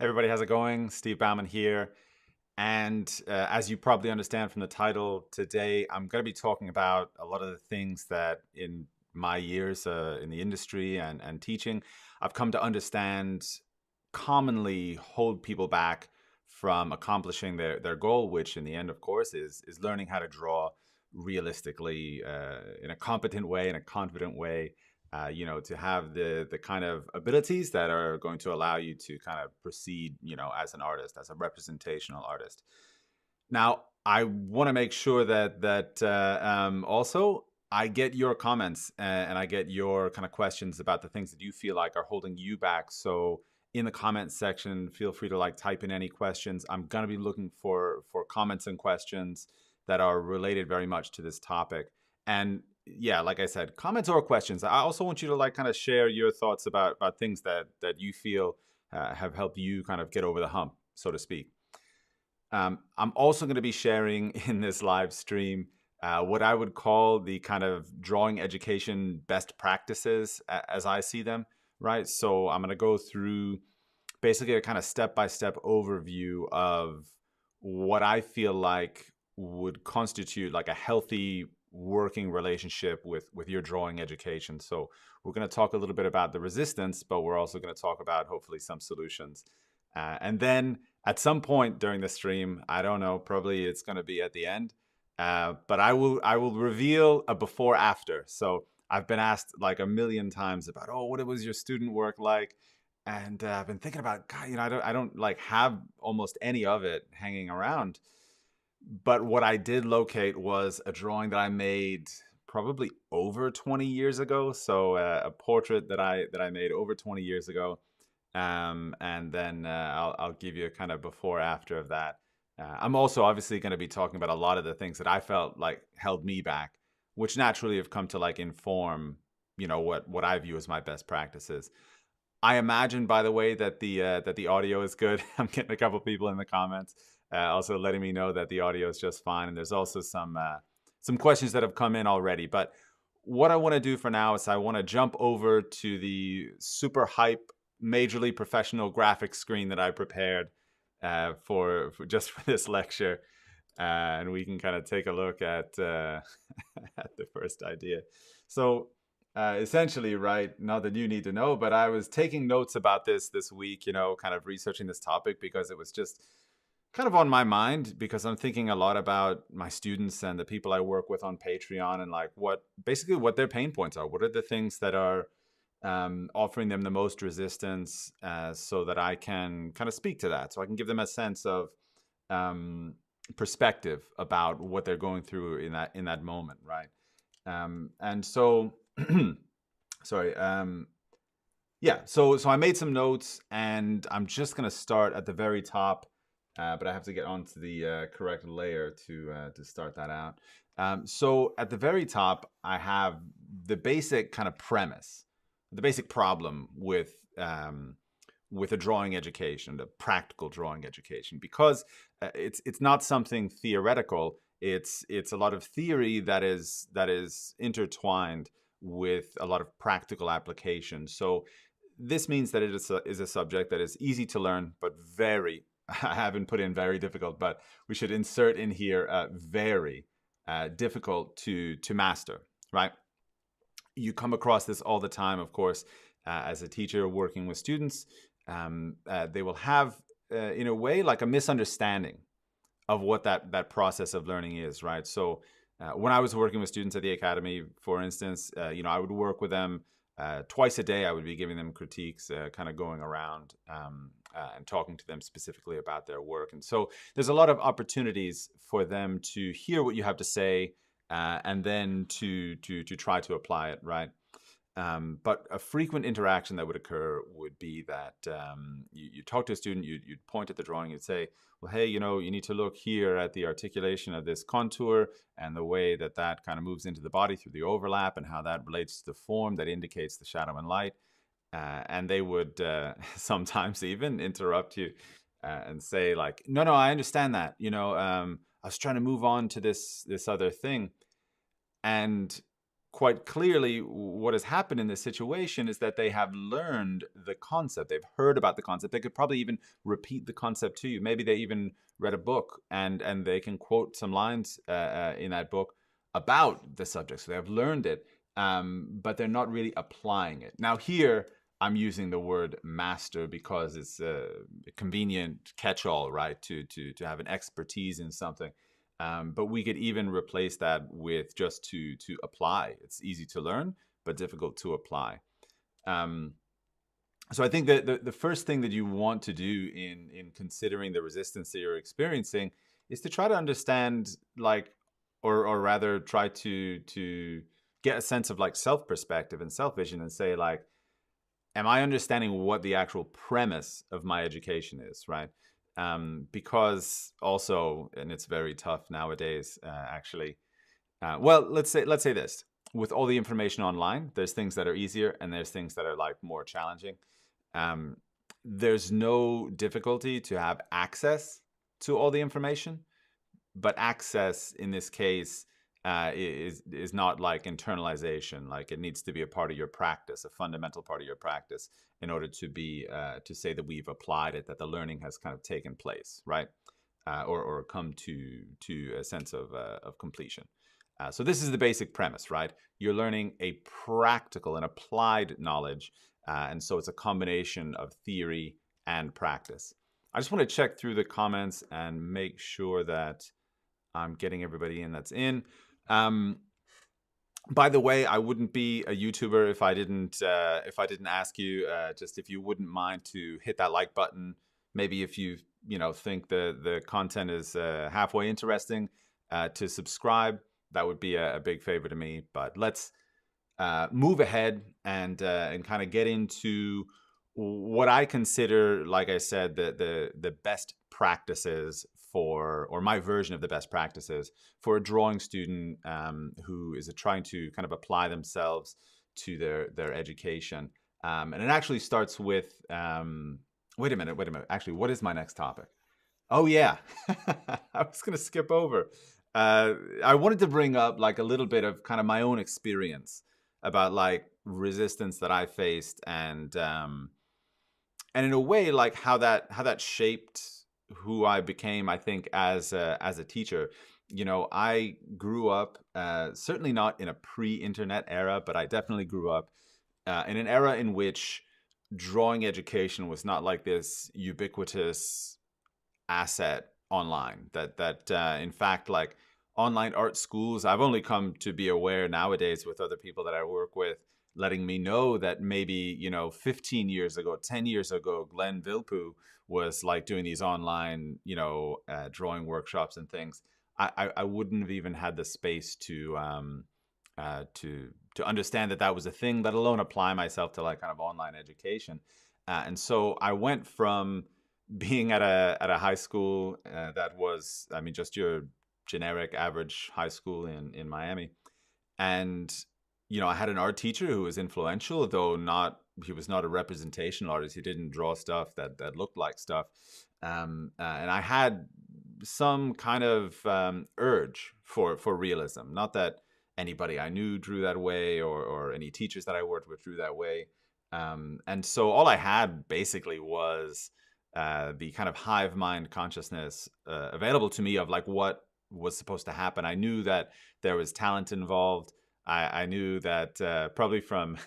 Everybody, how's it going? Steve Bauman here. And as you probably understand from the title, today I'm going to be talking about a lot of the things that in my years in the industry and teaching, I've come to understand commonly hold people back from accomplishing their goal, which in the end, of course, is learning how to draw realistically in a competent way, in a confident way, to have the kind of abilities that are going to allow you to kind of proceed, as an artist, as a representational artist. Now, I want to make sure that also I get your comments and I get your kind of questions about the things that you feel like are holding you back. So in the comments section, feel free to type in any questions. I'm going to be looking for comments and questions that are related very much to this topic. And yeah, like I said, comments or questions. I also want you to kind of share your thoughts about things that you feel have helped you kind of get over the hump, so to speak. I'm also going to be sharing in this live stream what I would call the kind of drawing education best practices as I see them, right? So I'm going to go through basically a kind of step-by-step overview of what I feel like would constitute like a healthy working relationship with your drawing education. So we're going to talk a little bit about the resistance, but we're also going to talk about hopefully some solutions. And then at some point during the stream, I don't know, probably it's going to be at the end, but I will reveal a before after. So I've been asked like a million times about, oh, what was your student work like? And I've been thinking about, God, I don't like have almost any of it hanging around. But what I did locate was a drawing that I made probably over 20 years ago. So a portrait that I made over 20 years ago. And then I'll give you a kind of before after of that. I'm also obviously going to be talking about a lot of the things that I felt like held me back, which naturally have come to inform, what I view as my best practices. I imagine, by the way, that the audio is good. I'm getting a couple people in the comments also letting me know that the audio is just fine, and there's also some questions that have come in already. But what I want to do for now is I want to jump over to the super hype, majorly professional graphic screen that I prepared for just for this lecture, and we can kind of take a look at at the first idea. So. Essentially, right, not that you need to know, but I was taking notes about this week, kind of researching this topic because it was just kind of on my mind because I'm thinking a lot about my students and the people I work with on Patreon and what their pain points are. What are the things that are offering them the most resistance so that I can kind of speak to that. So I can give them a sense of perspective about what they're going through in that moment, right? And so... Sorry. Yeah. So I made some notes, and I'm just gonna start at the very top, but I have to get onto the correct layer to start that out. So at the very top, I have the basic kind of premise, the basic problem with a drawing education, the practical drawing education, because it's not something theoretical. It's a lot of theory that is intertwined with a lot of practical application. So this means that it is a subject that is easy to learn, but very, I haven't put in very difficult, but we should insert in here very difficult to master, right? You come across this all the time, of course, as a teacher working with students. They will have, in a way, like a misunderstanding of what that process of learning is, right? So when I was working with students at the Academy, for instance, I would work with them twice a day. I would be giving them critiques, kind of going around and talking to them specifically about their work. And so there's a lot of opportunities for them to hear what you have to say and then to try to apply it, right? But a frequent interaction that would occur would be that you talk to a student, you'd point at the drawing, you'd say, well, hey, you need to look here at the articulation of this contour and the way that kind of moves into the body through the overlap and how that relates to the form that indicates the shadow and light. And they would sometimes even interrupt you and say no, I understand that. I was trying to move on to this other thing. And quite clearly, what has happened in this situation is that they have learned the concept. They've heard about the concept. They could probably even repeat the concept to you. Maybe they even read a book and they can quote some lines in that book about the subject. So they've learned it, but they're not really applying it. Now here, I'm using the word master because it's a convenient catch-all, right? To have an expertise in something. But we could even replace that with just to apply. It's easy to learn, but difficult to apply. So I think that the first thing that you want to do in considering the resistance that you're experiencing is to try to understand, like, or rather try to get a sense of like self perspective and self vision and say like, am I understanding what the actual premise of my education is, right? Because also, and it's very tough nowadays, actually. Well, let's say this: with all the information online, there's things that are easier and there's things that are like more challenging. Um, there's no difficulty to have access to all the information, but access in this case is not like internalization. Like it needs to be a part of your practice, a fundamental part of your practice, in order to be to say that we've applied it, that the learning has kind of taken place, right, or come to a sense of completion. So this is the basic premise, right? You're learning a practical and applied knowledge, and so it's a combination of theory and practice. I just want to check through the comments and make sure that I'm getting everybody in that's in. By the way, I wouldn't be a YouTuber if I didn't ask you just if you wouldn't mind to hit that like button. Maybe if you think the content is halfway interesting, to subscribe. That would be a big favor to me. But let's move ahead and kind of get into what I consider, like I said, the best practices for, or my version of the best practices for a drawing student who is trying to kind of apply themselves to their education. And it actually starts with, wait a minute. Actually, what is my next topic? Oh yeah, I was going to skip over. I wanted to bring up like a little bit of kind of my own experience about like resistance that I faced, and in a way like how that shaped who I became, I think, as a teacher. I grew up certainly not in a pre-internet era, but I definitely grew up in an era in which drawing education was not like this ubiquitous asset online. That in fact, like online art schools, I've only come to be aware nowadays with other people that I work with, letting me know that maybe 15 years ago, 10 years ago, Glenn Vilpu was like doing these online drawing workshops and things. I wouldn't have even had the space to understand that was a thing, let alone apply myself to like kind of online education. And so I went from being at a high school that was, I mean, just your generic average high school in Miami. And, I had an art teacher who was influential, though he was not a representational artist. He didn't draw stuff that looked like stuff. And I had some kind of urge for realism. Not that anybody I knew drew that way, or any teachers that I worked with drew that way. And so all I had basically was the kind of hive mind consciousness available to me of like what was supposed to happen. I knew that there was talent involved. I knew that probably from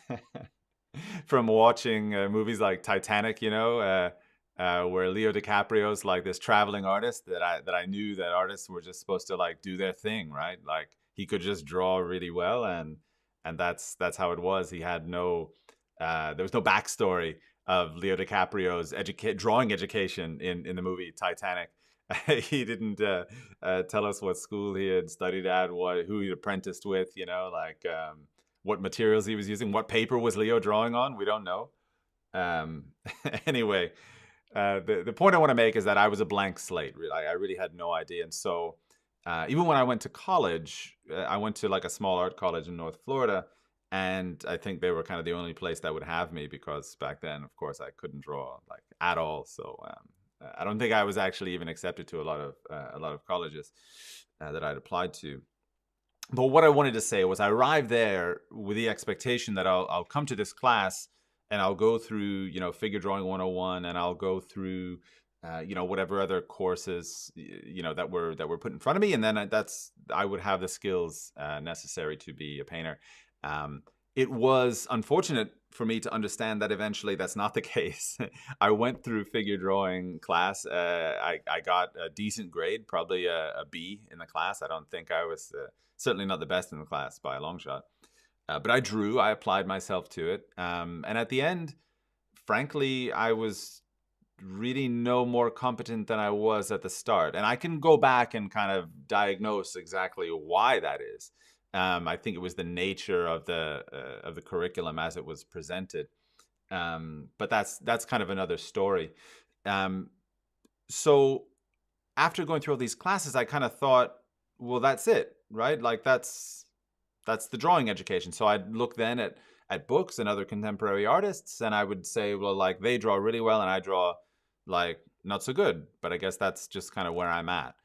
from watching movies like Titanic, where Leo DiCaprio's like this traveling artist, that I knew that artists were just supposed to like do their thing, right? Like he could just draw really well, and that's how it was. He had no there was no backstory of Leo DiCaprio's drawing education in the movie Titanic. He didn't tell us what school he had studied at, who he apprenticed with, what materials he was using, what paper was Leo drawing on. We don't know. Anyway, the point I want to make is that I was a blank slate. I really had no idea. And so even when I went to college, I went to like a small art college in North Florida. And I think they were kind of the only place that would have me, because back then, of course, I couldn't draw like at all. So I don't think I was actually even accepted to a lot of colleges that I'd applied to. But what I wanted to say was I arrived there with the expectation that I'll come to this class and I'll go through, figure drawing 101, and I'll go through, whatever other courses, that were put in front of me. And then I would have the skills necessary to be a painter. Um, it was unfortunate for me to understand that eventually that's not the case. I went through figure drawing class. I got a decent grade, probably a B in the class. I don't think I was certainly not the best in the class by a long shot. But I drew, I applied myself to it. And at the end, frankly, I was really no more competent than I was at the start. And I can go back and kind of diagnose exactly why that is. I think it was the nature of the curriculum as it was presented. But that's kind of another story. So after going through all these classes, I kind of thought, well, that's it, right? Like that's the drawing education. So I'd look then at books and other contemporary artists, and I would say, well, like they draw really well, and I draw like not so good. But I guess that's just kind of where I'm at.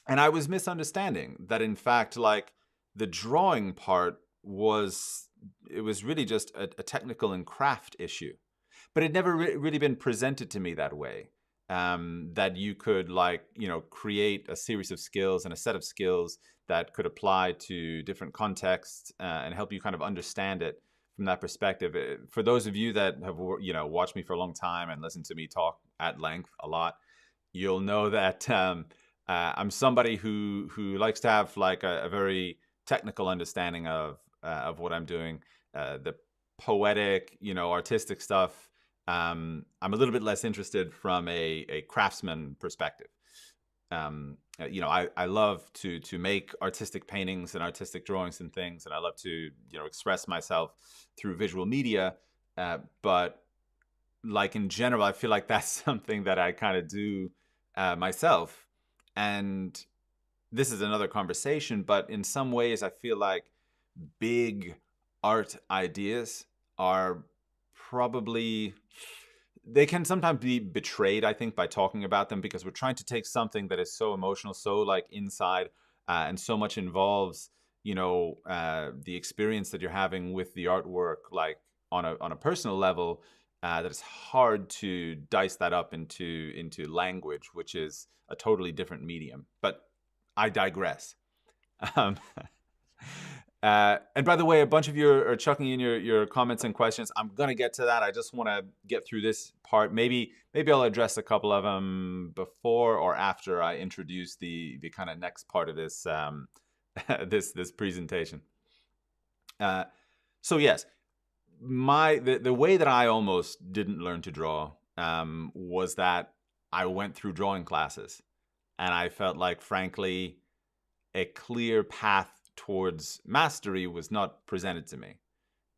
And I was misunderstanding that, in fact, like the drawing part was really just a technical and craft issue, but it never really been presented to me that way. That you could create a series of skills and a set of skills that could apply to different contexts and help you kind of understand it from that perspective. For those of you that have watched me for a long time and listened to me talk at length a lot, you'll know that I'm somebody who likes to have like a very technical understanding of what I'm doing. The poetic, artistic stuff, I'm a little bit less interested from a craftsman perspective. I love to make artistic paintings and artistic drawings and things, and I love to express myself through visual media. But like in general, I feel like that's something that I kind of do myself. And this is another conversation, but in some ways, I feel like big art ideas are probably, they can sometimes be betrayed, I think, by talking about them, because we're trying to take something that is so emotional, so like inside, and so much involves, the experience that you're having with the artwork, like on a personal level, that it's hard to dice that up into language, which is a totally different medium. But I digress. Um, and by the way, a bunch of you are chucking in your comments and questions. I'm going to get to that. I just want to get through this part. Maybe I'll address a couple of them before or after I introduce the kind of next part of this this presentation. So yes, the way that I almost didn't learn to draw was that I went through drawing classes, and I felt like, frankly, a clear path towards mastery was not presented to me.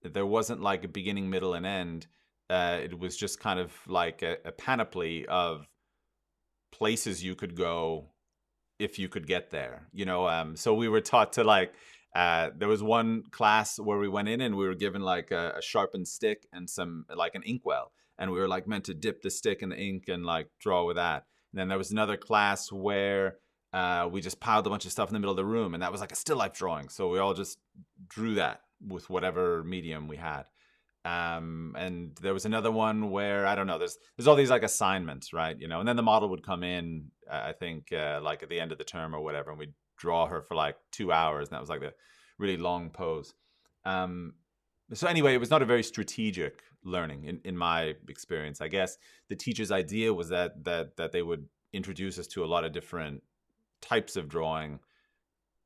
There wasn't like a beginning, middle, and end. It was just kind of like a panoply of places you could go if you could get there. So we were taught to there was one class where we went in and we were given like a sharpened stick and some like an inkwell, and we were like meant to dip the stick in the ink and like draw with that. And then there was another class where we just piled a bunch of stuff in the middle of the room, and that was like a still life drawing. So we all just drew that with whatever medium we had. And there was another one where, I don't know, there's all these like assignments, right? And then the model would come in, I think like at the end of the term or whatever, and we'd draw her for like 2 hours, and that was like the really long pose. So anyway, it was not a very strategic learning in my experience. I guess the teacher's idea was that they would introduce us to a lot of different types of drawing,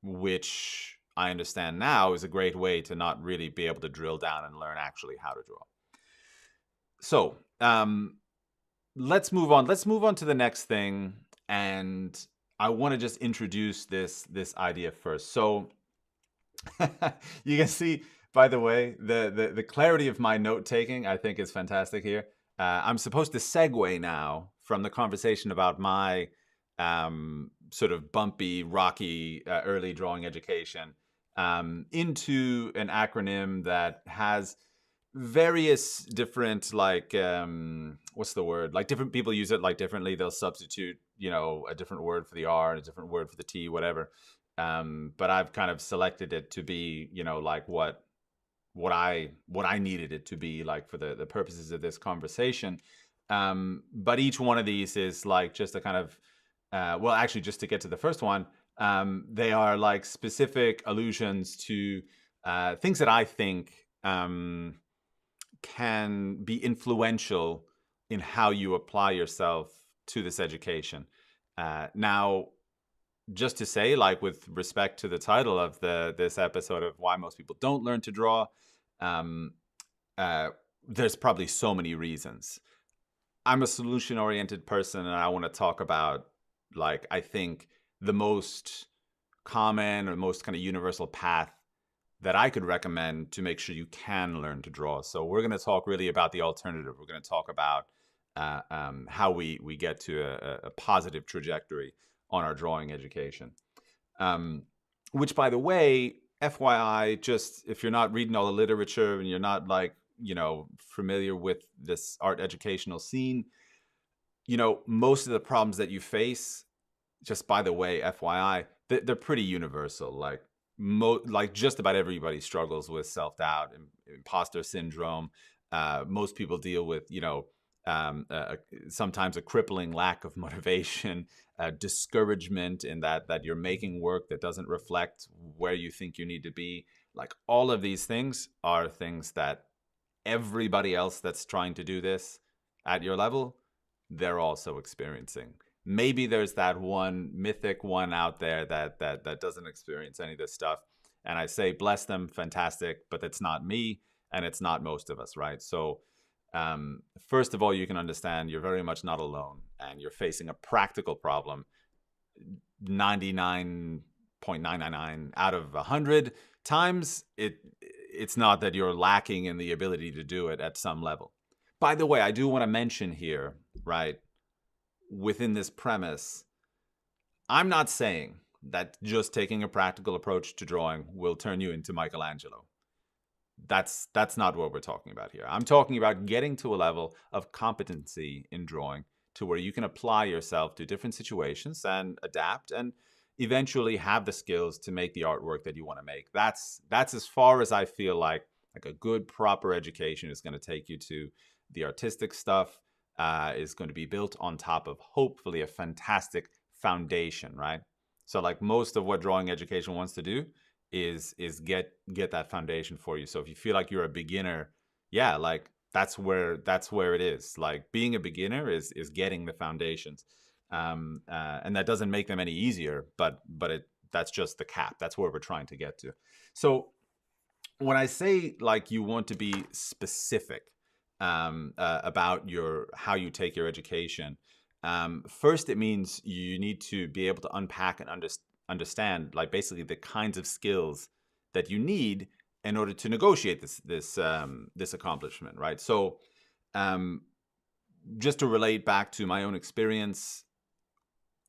which I understand now is a great way to not really be able to drill down and learn actually how to draw. So let's move on. Let's move on to the next thing, and I want to just introduce this idea first. So you can see, by the way, the clarity of my note taking, I think, is fantastic here. I'm supposed to segue now from the conversation about my sort of bumpy, rocky early drawing education into an acronym that has various different, like, what's the word? Like, different people use it like differently. They'll substitute, a different word for the R and a different word for the T, whatever. but I've kind of selected it to be, like what I needed it to be, like for the purposes of this conversation. But each one of these is like just a kind of, well, actually, just to get to the first one, they are like specific allusions to things that I think can be influential in how you apply yourself to this education. Now, just to say, like with respect to the title of this episode of why most people don't learn to draw, um, there's probably so many reasons. I'm a solution oriented person, and I want to talk about, like, I think the most common or most kind of universal path that I could recommend to make sure you can learn to draw. So we're going to talk really about the alternative. We're going to talk about how we get to a positive trajectory on our drawing education. Which, by the way, FYI, just if you're not reading all the literature and you're not like, familiar with this art educational scene, most of the problems that you face, just by the way, FYI, they're pretty universal. Like just about everybody struggles with self-doubt and imposter syndrome. Most people deal with, sometimes a crippling lack of motivation, discouragement in that you're making work that doesn't reflect where you think you need to be. Like all of these things are things that everybody else that's trying to do this at your level, they're also experiencing. Maybe there's that one mythic one out there that doesn't experience any of this stuff. And I say, bless them, fantastic, but that's not me, and it's not most of us, right? So first of all, you can understand you're very much not alone, and you're facing a practical problem 99.999 out of 100 times. It's not that you're lacking in the ability to do it at some level. By the way, I do want to mention here, right, within this premise, I'm not saying that just taking a practical approach to drawing will turn you into Michelangelo. That's not what we're talking about here. I'm talking about getting to a level of competency in drawing to where you can apply yourself to different situations and adapt and eventually have the skills to make the artwork that you want to make. That's as far as I feel like a good proper education is going to take you to. The artistic stuff is going to be built on top of hopefully a fantastic foundation, right? So like most of what drawing education wants to do is get that foundation for you. So if you feel like you're a beginner, yeah, like that's where it is. Like being a beginner is getting the foundations, and that doesn't make them any easier, but that's just the cap. That's where we're trying to get to. So when I say like you want to be specific about how you take your education, first it means you need to be able to unpack and understand like basically the kinds of skills that you need in order to negotiate this accomplishment, right? So just to relate back to my own experience,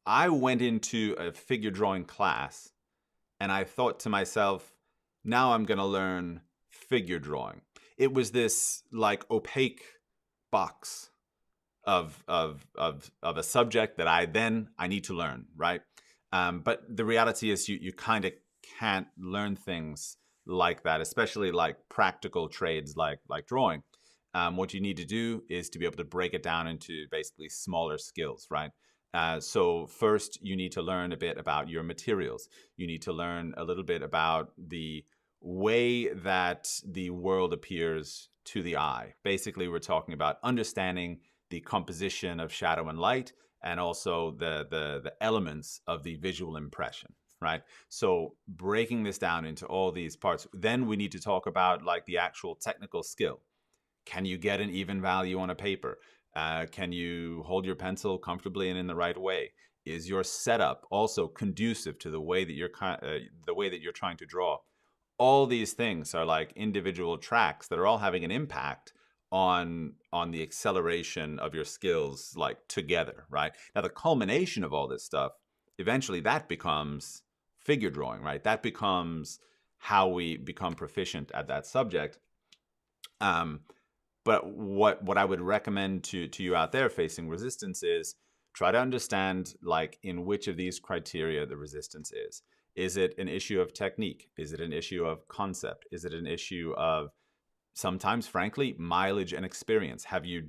I went into a figure drawing class and I thought to myself, now I'm going to learn figure drawing. It was this like opaque box of a subject that I need to learn, right? But the reality is you kind of can't learn things like that, especially like practical trades like drawing. What you need to do is to be able to break it down into basically smaller skills, right? So first, you need to learn a bit about your materials. You need to learn a little bit about the way that the world appears to the eye. Basically, we're talking about understanding the composition of shadow and light, and also the elements of the visual impression, right? So breaking this down into all these parts, then we need to talk about like the actual technical skill. Can you get an even value on a paper? Can you hold your pencil comfortably and in the right way? Is your setup also conducive to the way that you're trying to draw? All these things are like individual tracks that are all having an impact on the acceleration of your skills, like together, right? Now, the culmination of all this stuff, eventually that becomes figure drawing, right? That becomes how we become proficient at that subject. But what I would recommend to you out there facing resistance is try to understand like in which of these criteria the resistance is. Is it an issue of technique? Is it an issue of concept? Is it an issue of sometimes, frankly, mileage and experience? Have you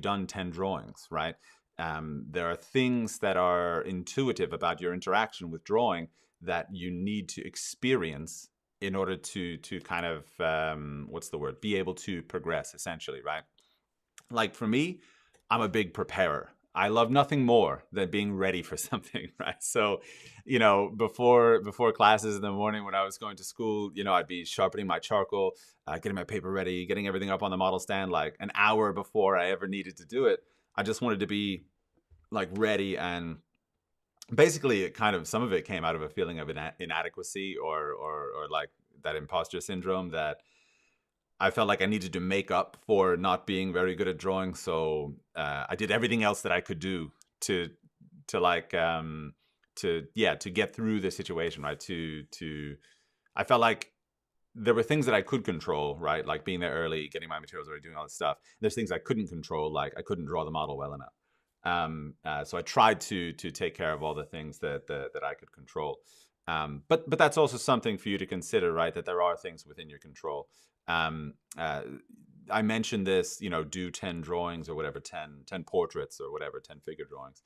done 10 drawings, right? There are things that are intuitive about your interaction with drawing that you need to experience in order to kind of what's the word? Be able to progress, essentially, right? Like for me, I'm a big preparer. I love nothing more than being ready for something, right? So, before classes in the morning when I was going to school, I'd be sharpening my charcoal, getting my paper ready, getting everything up on the model stand like an hour before I ever needed to do it. I just wanted to be like ready, and basically it kind of, some of it came out of a feeling of inadequacy or like that imposter syndrome that I felt like I needed to make up for not being very good at drawing. So I did everything else that I could do to like to get through the situation, right? I felt like there were things that I could control, right? Like being there early, getting my materials ready, doing all this stuff. There's things I couldn't control, like I couldn't draw the model well enough. So I tried to take care of all the things that I could control. But that's also something for you to consider, right? That there are things within your control. I mentioned this, do 10 drawings or whatever, 10 portraits or whatever, 10 figure drawings,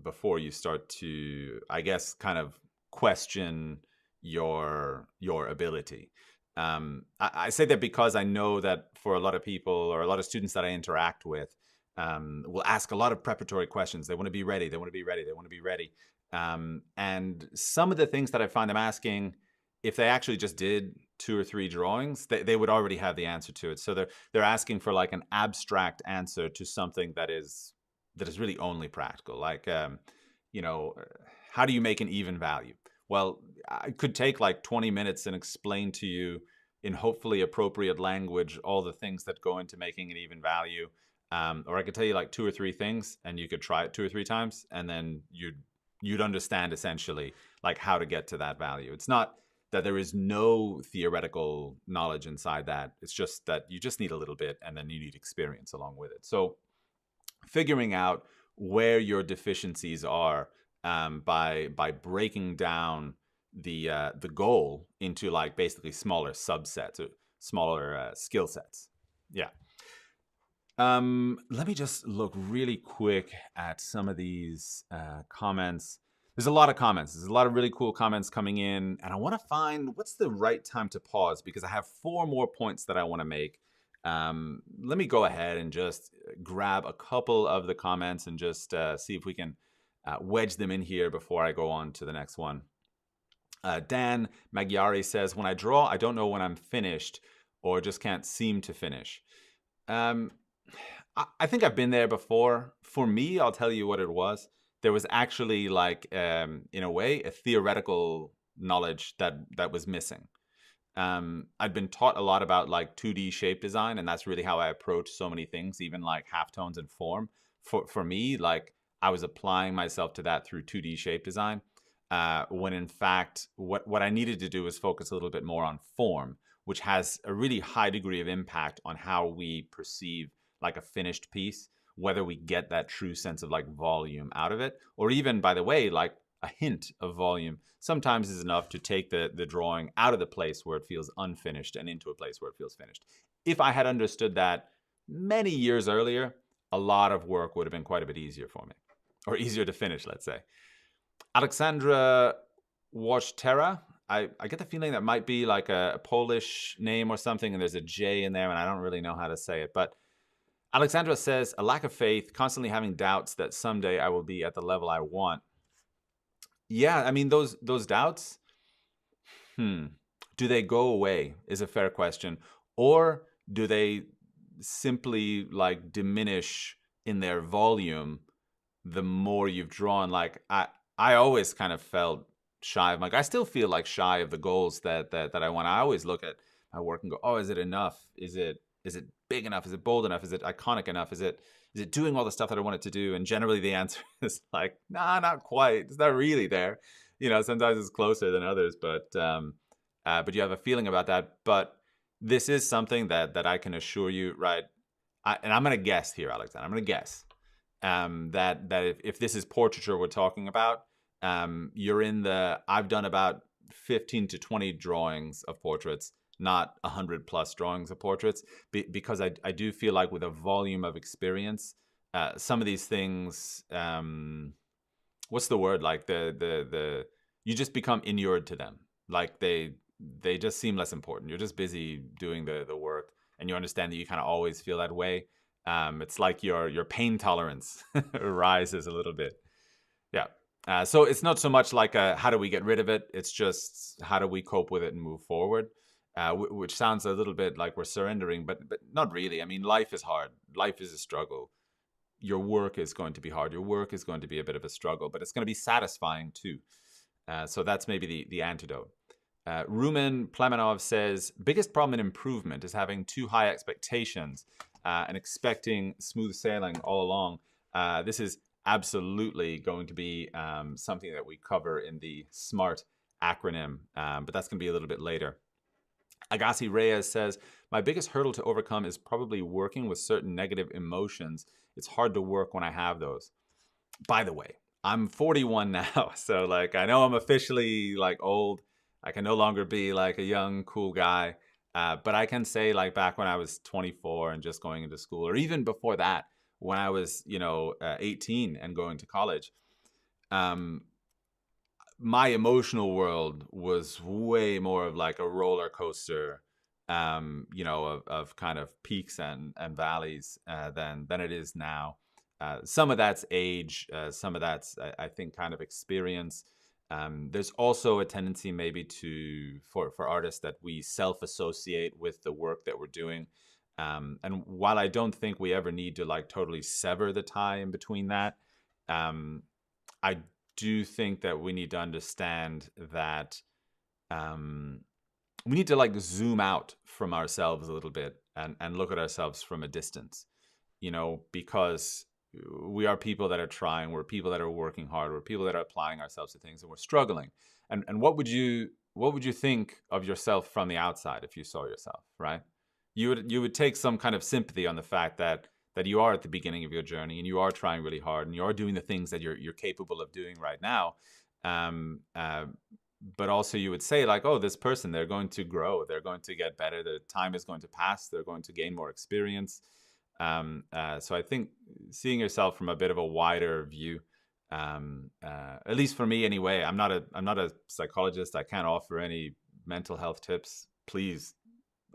before you start to, I guess, kind of question your ability. I say that because I know that for a lot of people or a lot of students that I interact with, will ask a lot of preparatory questions. They want to be ready. They want to be ready. They want to be ready. And some of the things that I find them asking, if they actually just did 2 or 3 drawings, they would already have the answer to it. So they're asking for like an abstract answer to something that is really only practical. Like, how do you make an even value? Well, I could take like 20 minutes and explain to you in hopefully appropriate language all the things that go into making an even value. Or I could tell you like 2 or 3 things, and you could try it 2 or 3 times, and then you'd understand essentially like how to get to that value. It's not that there is no theoretical knowledge inside that. It's just that you just need a little bit, and then you need experience along with it. So figuring out where your deficiencies are, by breaking down the goal into like basically smaller subsets or smaller skill sets. Yeah. Let me just look really quick at some of these comments. There's a lot of comments. There's a lot of really cool comments coming in, and I want to find what's the right time to pause because I have 4 more points that I want to make. Let me go ahead and just grab a couple of the comments and just see if we can wedge them in here before I go on to the next one. Dan Magyari says, when I draw, I don't know when I'm finished or just can't seem to finish. I think I've been there before. For me, I'll tell you what it was. There was actually like, in a way, a theoretical knowledge that was missing. I'd been taught a lot about like 2D shape design, and that's really how I approach so many things, even like halftones and form. For me, like I was applying myself to that through 2D shape design, when in fact, what I needed to do was focus a little bit more on form, which has a really high degree of impact on how we perceive like a finished piece, whether we get that true sense of like volume out of it, or even, by the way, like a hint of volume sometimes is enough to take the drawing out of the place where it feels unfinished and into a place where it feels finished. If I had understood that many years earlier, a lot of work would have been quite a bit easier for me, or easier to finish, let's say. Alexandra Wojtera, I get the feeling that might be like a Polish name or something, and there's a J in there, and I don't really know how to say it, but Alexandra says, a lack of faith, constantly having doubts that someday I will be at the level I want. Yeah, I mean, those doubts, do they go away is a fair question. Or do they simply like diminish in their volume the more you've drawn? Like I always kind of felt shy of, like, I still feel like shy of the goals that I want. I always look at my work and go, oh, is it enough? Is it big enough? Is it bold enough? Is it iconic enough? Is it doing all the stuff that I want it to do? And generally the answer is like, nah, not quite. It's not really there. Sometimes it's closer than others, but you have a feeling about that. But this is something that I can assure you, right? And I'm going to guess here, Alexander. I'm going to guess that if this is portraiture we're talking about, you're in the, I've done about 15 to 20 drawings of portraits, not 100 plus drawings of portraits, because I do feel like with a volume of experience, some of these things, what's the word? Like the you just become inured to them. Like they just seem less important. You're just busy doing the work, and you understand that you kind of always feel that way. It's like your pain tolerance rises a little bit. Yeah. So it's not so much like how do we get rid of it? It's just how do we cope with it and move forward, which sounds a little bit like we're surrendering, but not really. I mean, life is hard. Life is a struggle. Your work is going to be hard. Your work is going to be a bit of a struggle, but it's going to be satisfying too. So that's maybe the antidote. Rumen Plemenov says, biggest problem in improvement is having too high expectations and expecting smooth sailing all along. This is absolutely going to be something that we cover in the S.M.A.R.T acronym, but that's going to be a little bit later. Agassi Reyes says, my biggest hurdle to overcome is probably working with certain negative emotions. It's hard to work when I have those. By the way, I'm 41 now, so like I know I'm officially like old. I can no longer be like a young, cool guy. But I can say like back when I was 24 and just going into school, or even before that, when I was, 18 and going to college, um, my emotional world was way more of like a roller coaster, of kind of peaks and valleys than it is now. Some of that's age, some of that's I think kind of experience. There's also a tendency maybe for artists that we self-associate with the work that we're doing. And while I don't think we ever need to like totally sever the tie in between that, I do think that we need to understand that we need to like zoom out from ourselves a little bit and look at ourselves from a distance, because we are people that are trying, we're people that are working hard, we're people that are applying ourselves to things, and we're struggling. And what would you think of yourself from the outside if you saw yourself, right? You would take some kind of sympathy on the fact that you are at the beginning of your journey and you are trying really hard and you are doing the things that you're capable of doing right now. But also you would say like, oh, this person, they're going to grow, they're going to get better, the time is going to pass, they're going to gain more experience. So I think seeing yourself from a bit of a wider view, at least for me anyway, I'm not a psychologist. I can't offer any mental health tips. Please,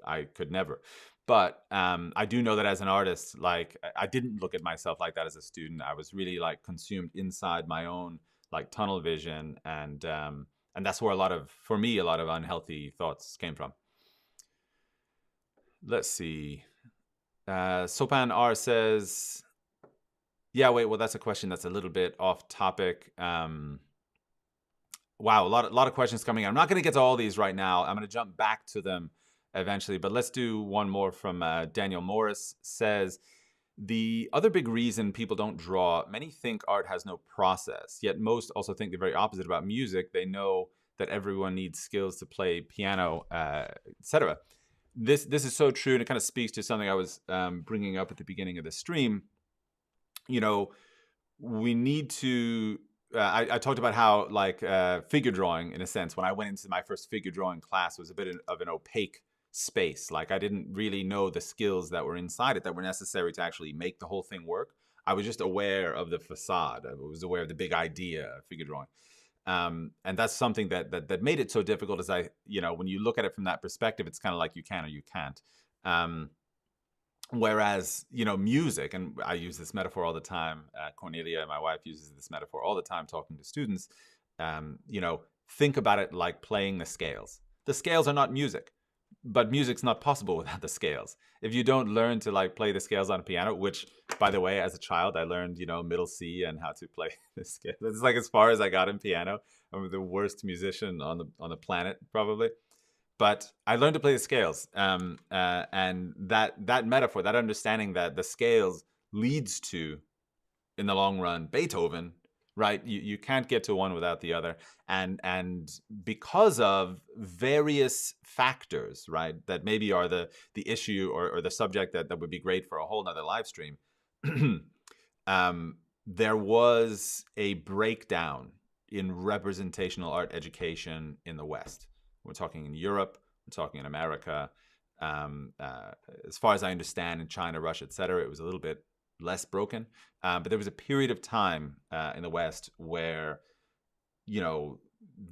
I could never. But I do know that as an artist, like I didn't look at myself like that as a student. I was really like consumed inside my own like tunnel vision, and that's where a lot of unhealthy thoughts came from. Let's see. Sopan R says, yeah, wait, well, that's a question that's a little bit off topic. Wow, a lot of questions coming in. I'm not going to get to all these right now. I'm going to jump back to them eventually, but let's do one more from Daniel Morris. Says, the other big reason people don't draw, many think art has no process, yet most also think the very opposite about music. They know that everyone needs skills to play piano, etc. This is so true, and it kind of speaks to something I was bringing up at the beginning of the stream. We need to. I talked about how like figure drawing, in a sense, when I went into my first figure drawing class, was a bit of an opaque space. Like I didn't really know the skills that were inside it that were necessary to actually make the whole thing work. I was just aware of the facade. I was aware of the big idea of figure drawing. And that's something that made it so difficult. As when you look at it from that perspective, it's kind of like you can or you can't. Whereas, music, and I use this metaphor all the time. Cornelia, my wife, uses this metaphor all the time talking to students. Think about it like playing the scales. The scales are not music, but music's not possible without the scales. If you don't learn to like play the scales on a piano, which, by the way, as a child, I learned, middle C and how to play the scales. It's like as far as I got in piano. I'm the worst musician on the planet, probably. But I learned to play the scales, and that metaphor, that understanding that the scales leads to, in the long run, Beethoven, right? You can't get to one without the other, and because of various factors, right, that maybe are the issue or the subject that would be great for a whole nother live stream. There was a breakdown in representational art education in the West. We're talking in Europe, we're talking in America. As far as I understand, in China, Russia, etc., it was a little bit less broken. But there was a period of time in the West where, you know,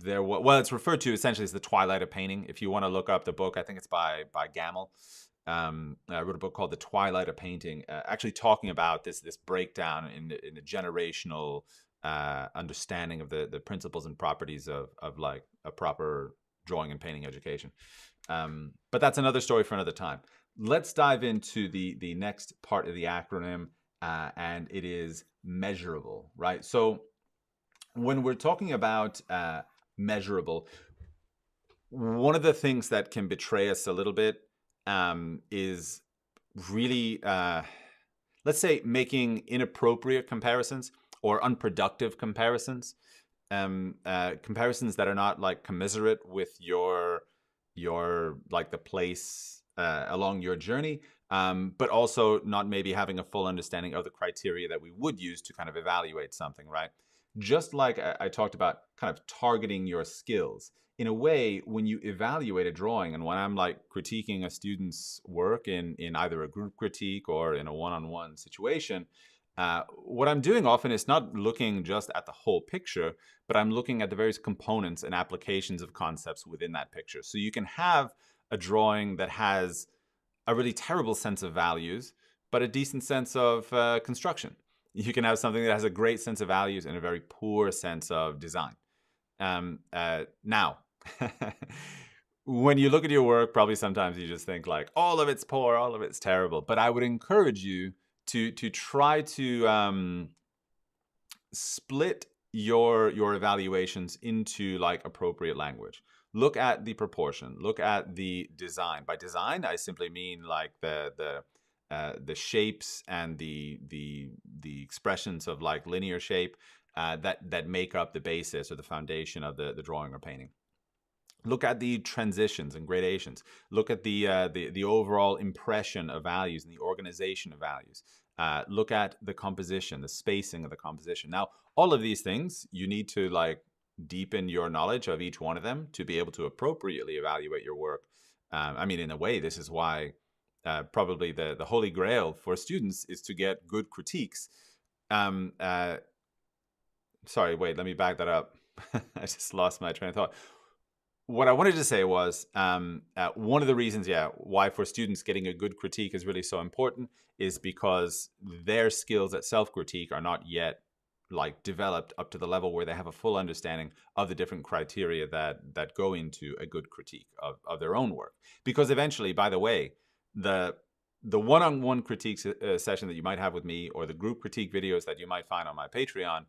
well, it's referred to essentially as the twilight of painting. If you want to look up the book, I think it's by Gamel. I wrote a book called The Twilight of Painting, actually talking about this breakdown in the generational understanding of the principles and properties of like a proper drawing and painting education. But that's another story for another time. Let's dive into the next part of the acronym, and it is measurable, right? So when we're talking about measurable, one of the things that can betray us a little bit is really, let's say, making inappropriate comparisons or unproductive comparisons, comparisons that are not like commiserate with your like the place along your journey, but also not maybe having a full understanding of the criteria that we would use to kind of evaluate something, right? Just like I talked about kind of targeting your skills. In a way, when you evaluate a drawing, and when I'm like critiquing a student's work in either a group critique or in a one-on-one situation, what I'm doing often is not looking just at the whole picture, but I'm looking at the various components and applications of concepts within that picture. So you can have a drawing that has a really terrible sense of values, but a decent sense of construction. You can have something that has a great sense of values and a very poor sense of design. Now, when you look at your work, probably sometimes you just think like, all of it's poor, all of it's terrible. But I would encourage you to try to split your evaluations into like appropriate language. Look at the proportion. Look at the design. By design, I simply mean like the shapes and the expressions of like linear shape that make up the basis or the foundation of the drawing or painting. Look at the transitions and gradations. Look at the overall impression of values and the organization of values. Look at the composition, the spacing of the composition. Now, all of these things, you need to like deepen your knowledge of each one of them to be able to appropriately evaluate your work. I mean, in a way, this is why probably the holy grail for students is to get good critiques. Sorry, wait, let me back that up. I just lost my train of thought. What I wanted to say was one of the reasons, why for students getting a good critique is really so important is because their skills at self-critique are not yet like developed up to the level where they have a full understanding of the different criteria that go into a good critique of their own work. Because eventually, by the way, the one-on-one critique session that you might have with me, or the group critique videos that you might find on my Patreon,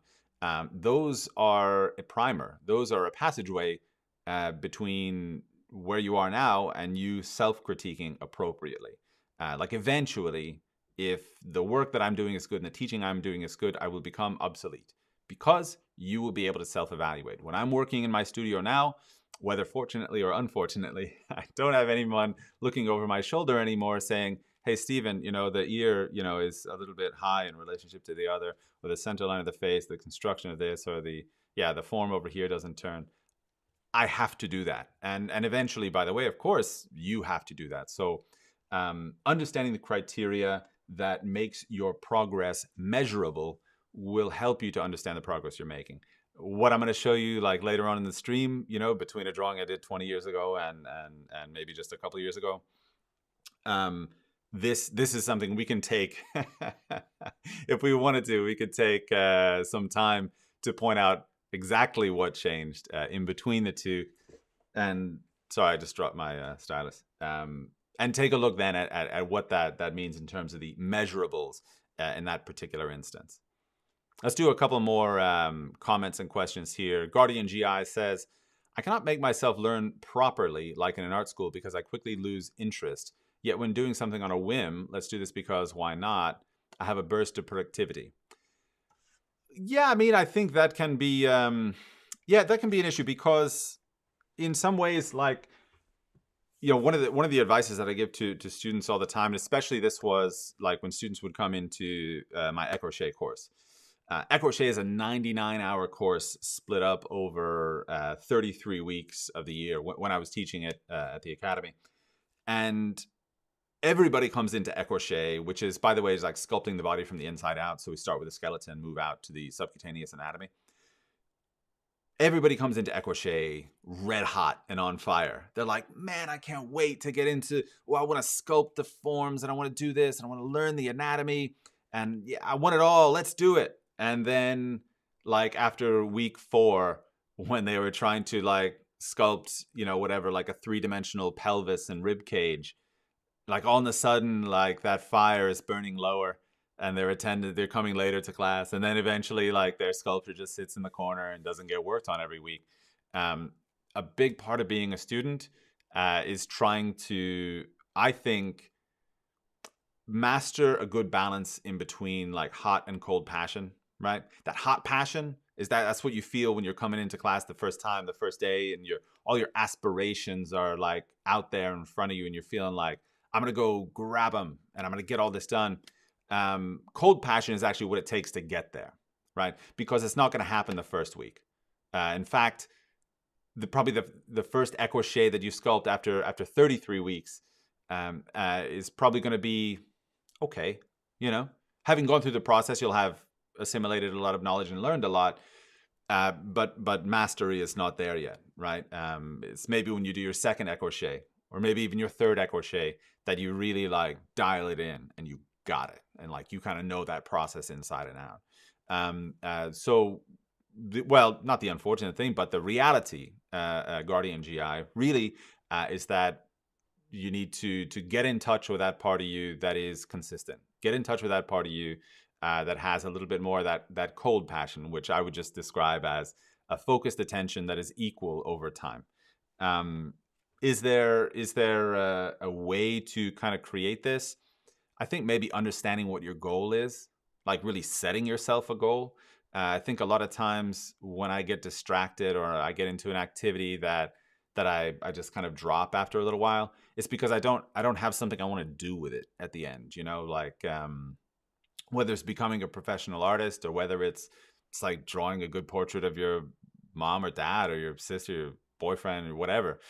those are a primer. Those are a passageway between where you are now and you self-critiquing appropriately. Like eventually, if the work that I'm doing is good and the teaching I'm doing is good, I will become obsolete because you will be able to self-evaluate. When I'm working in my studio now, whether fortunately or unfortunately, I don't have anyone looking over my shoulder anymore saying, hey, Stephen, the ear, is a little bit high in relationship to the other, or the center line of the face, the construction of this, or the form over here doesn't turn. I have to do that. And eventually, by the way, of course, you have to do that. So understanding the criteria that makes your progress measurable will help you to understand the progress you're making. What I'm going to show you like later on in the stream, between a drawing I did 20 years ago and maybe just a couple of years ago, this is something we can take if we wanted to. We could take some time to point out exactly what changed in between the two. And sorry, I just dropped my stylus. And take a look then at what that means in terms of the measurables in that particular instance. Let's do a couple more comments and questions here. Guardian GI says, I cannot make myself learn properly like in an art school because I quickly lose interest. Yet when doing something on a whim, let's do this because why not, I have a burst of productivity. Yeah, I mean, I think that can be, that can be an issue because in some ways, like, one of the advices that I give to students all the time, and especially this was like when students would come into my crochet course, Crochet is a 99-hour course split up over 33 weeks of the year when I was teaching it at the academy. And everybody comes into crochet, which is, by the way, is like sculpting the body from the inside out. So we start with the skeleton, move out to the subcutaneous anatomy. Everybody comes into crochet red hot and on fire. They're like, man, I can't wait to get into, well, I want to sculpt the forms and I want to do this and I want to learn the anatomy and yeah, I want it all. Let's do it. And then like after week 4, when they were trying to like sculpt, you know, whatever, like a 3-dimensional pelvis and rib cage, like all of a sudden, like that fire is burning lower and they're coming later to class. And then eventually like their sculpture just sits in the corner and doesn't get worked on every week. A big part of being a student is trying to, I think, master a good balance in between like hot and cold passion, right? That hot passion is that's what you feel when you're coming into class the first time, the first day, and all your aspirations are like out there in front of you and you're feeling like, I'm going to go grab them and I'm going to get all this done. Cold passion is actually what it takes to get there, right? Because it's not going to happen the first week. In fact, probably the first crochet that you sculpt after 33 weeks is probably going to be okay. You know, having gone through the process, you'll have assimilated a lot of knowledge and learned a lot. But mastery is not there yet, right? It's maybe when you do your second crochet or maybe even your third crochet that you really like dial it in and you got it. And like, you kind of know that process inside and out. Well, not the unfortunate thing, but the reality, Guardian GI, really is that you need to get in touch with that part of you that is consistent. Get in touch with that part of you that has a little bit more of that cold passion, which I would just describe as a focused attention that is equal over time. Is there a way to kind of create this? I think maybe understanding what your goal is, like really setting yourself a goal. I think a lot of times when I get distracted or I get into an activity that I just kind of drop after a little while, it's because I don't have something I want to do with it at the end, you know, like whether it's becoming a professional artist or whether it's like drawing a good portrait of your mom or dad or your sister, your boyfriend or whatever.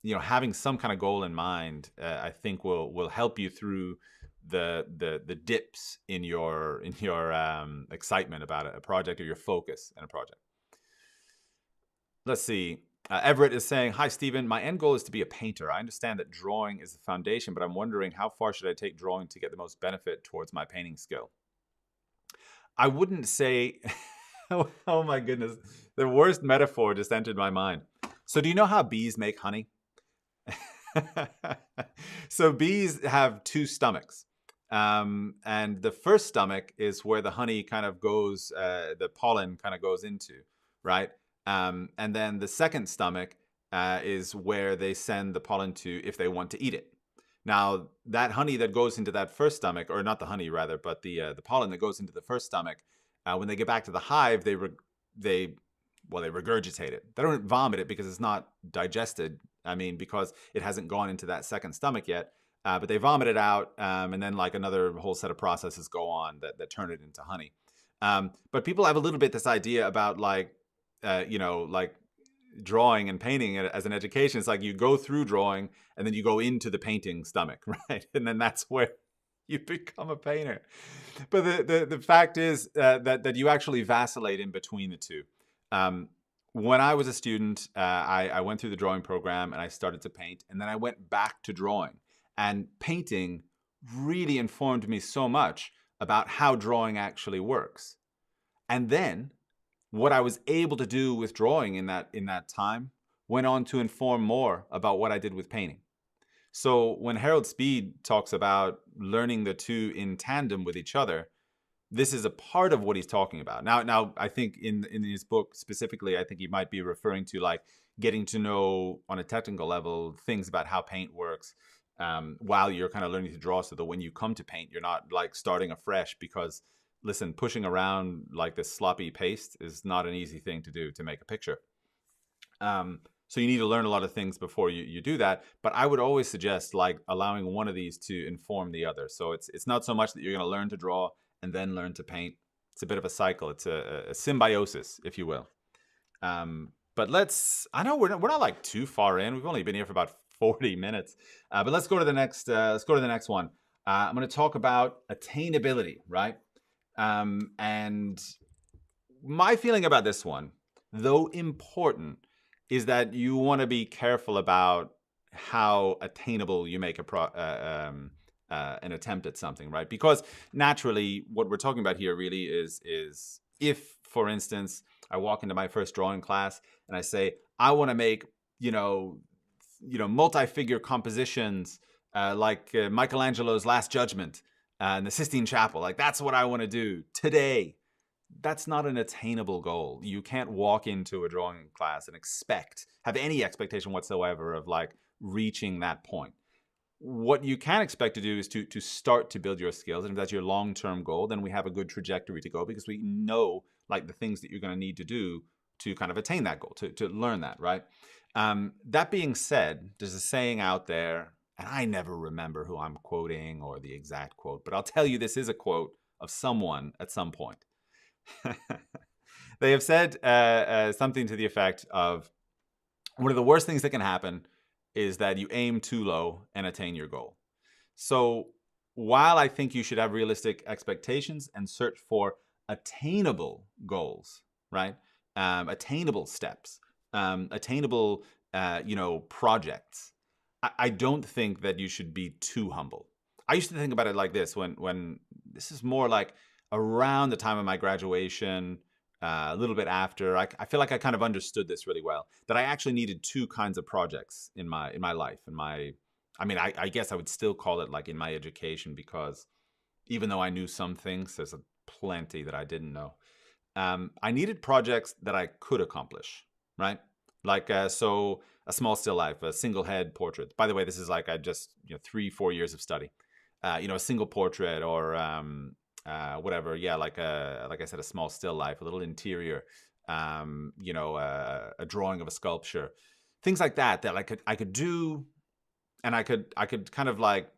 You know, having some kind of goal in mind, I think will help you through the dips in your excitement about a project or your focus in a project. Let's see. Everett is saying, hi, Stephen. My end goal is to be a painter. I understand that drawing is the foundation, but I'm wondering how far should I take drawing to get the most benefit towards my painting skill? I wouldn't say, oh my goodness, the worst metaphor just entered my mind. So do you know how bees make honey? So bees have 2 stomachs. And the first stomach is where the honey kind of goes, the pollen kind of goes into, right? And then the second stomach is where they send the pollen to if they want to eat it. Now, that honey that goes into that first stomach, or not the honey rather, but the pollen that goes into the first stomach, when they get back to the hive, they regurgitate it. They don't vomit it because it's not digested. I mean, because it hasn't gone into that second stomach yet. But they vomit it out, and then like another whole set of processes go on that turn it into honey. But people have a little bit this idea about like, you know, like drawing and painting as an education. It's like you go through drawing and then you go into the painting stomach, right? And then that's where you become a painter. But the fact is that you actually vacillate in between the two. When I was a student, I went through the drawing program and I started to paint, and then I went back to drawing. And painting really informed me so much about how drawing actually works. And then what I was able to do with drawing in that time went on to inform more about what I did with painting. So when Harold Speed talks about learning the two in tandem with each other, this is a part of what he's talking about. Now I think in his book specifically, I think he might be referring to like getting to know on a technical level things about how paint works while you're kind of learning to draw, so that when you come to paint, you're not like starting afresh. Because listen, pushing around like this sloppy paste is not an easy thing to do to make a picture. So you need to learn a lot of things before you do that. But I would always suggest like allowing one of these to inform the other. So it's not so much that you're going to learn to draw and then learn to paint. It's a bit of a cycle. It's a symbiosis, if you will. But I know we're not like too far in. We've only been here for about 40 minutes. But let's go to the next one. I'm going to talk about attainability, right? And my feeling about this one, though important, is that you want to be careful about how attainable you make an attempt at something, right? Because naturally, what we're talking about here really is if, for instance, I walk into my first drawing class and I say, I want to make, multi-figure compositions like Michelangelo's Last Judgment in the Sistine Chapel. Like, that's what I want to do today. That's not an attainable goal. You can't walk into a drawing class and have any expectation whatsoever of like reaching that point. What you can expect to do is to start to build your skills. And if that's your long-term goal, then we have a good trajectory to go, because we know like the things that you're going to need to do to kind of attain that goal, to learn that, right? That being said, there's a saying out there, and I never remember who I'm quoting or the exact quote, but I'll tell you this is a quote of someone at some point. They have said something to the effect of, one of the worst things that can happen is that you aim too low and attain your goal. So while I think you should have realistic expectations and search for attainable goals, right? Attainable steps, attainable, projects, I don't think that you should be too humble. I used to think about it like this when this is more like around the time of my graduation, a little bit after. I feel like I kind of understood this really well, that I actually needed two kinds of projects in my life. I guess I would still call it like in my education, because even though I knew some things, there's plenty that I didn't know. I needed projects that I could accomplish, right? Like, so a small still life, a single head portrait. By the way, this is like, I just, 3-4 years of study. A single portrait, or whatever. Yeah, like I said, a small still life, a little interior, a drawing of a sculpture, things like that I could do, and I could kind of like,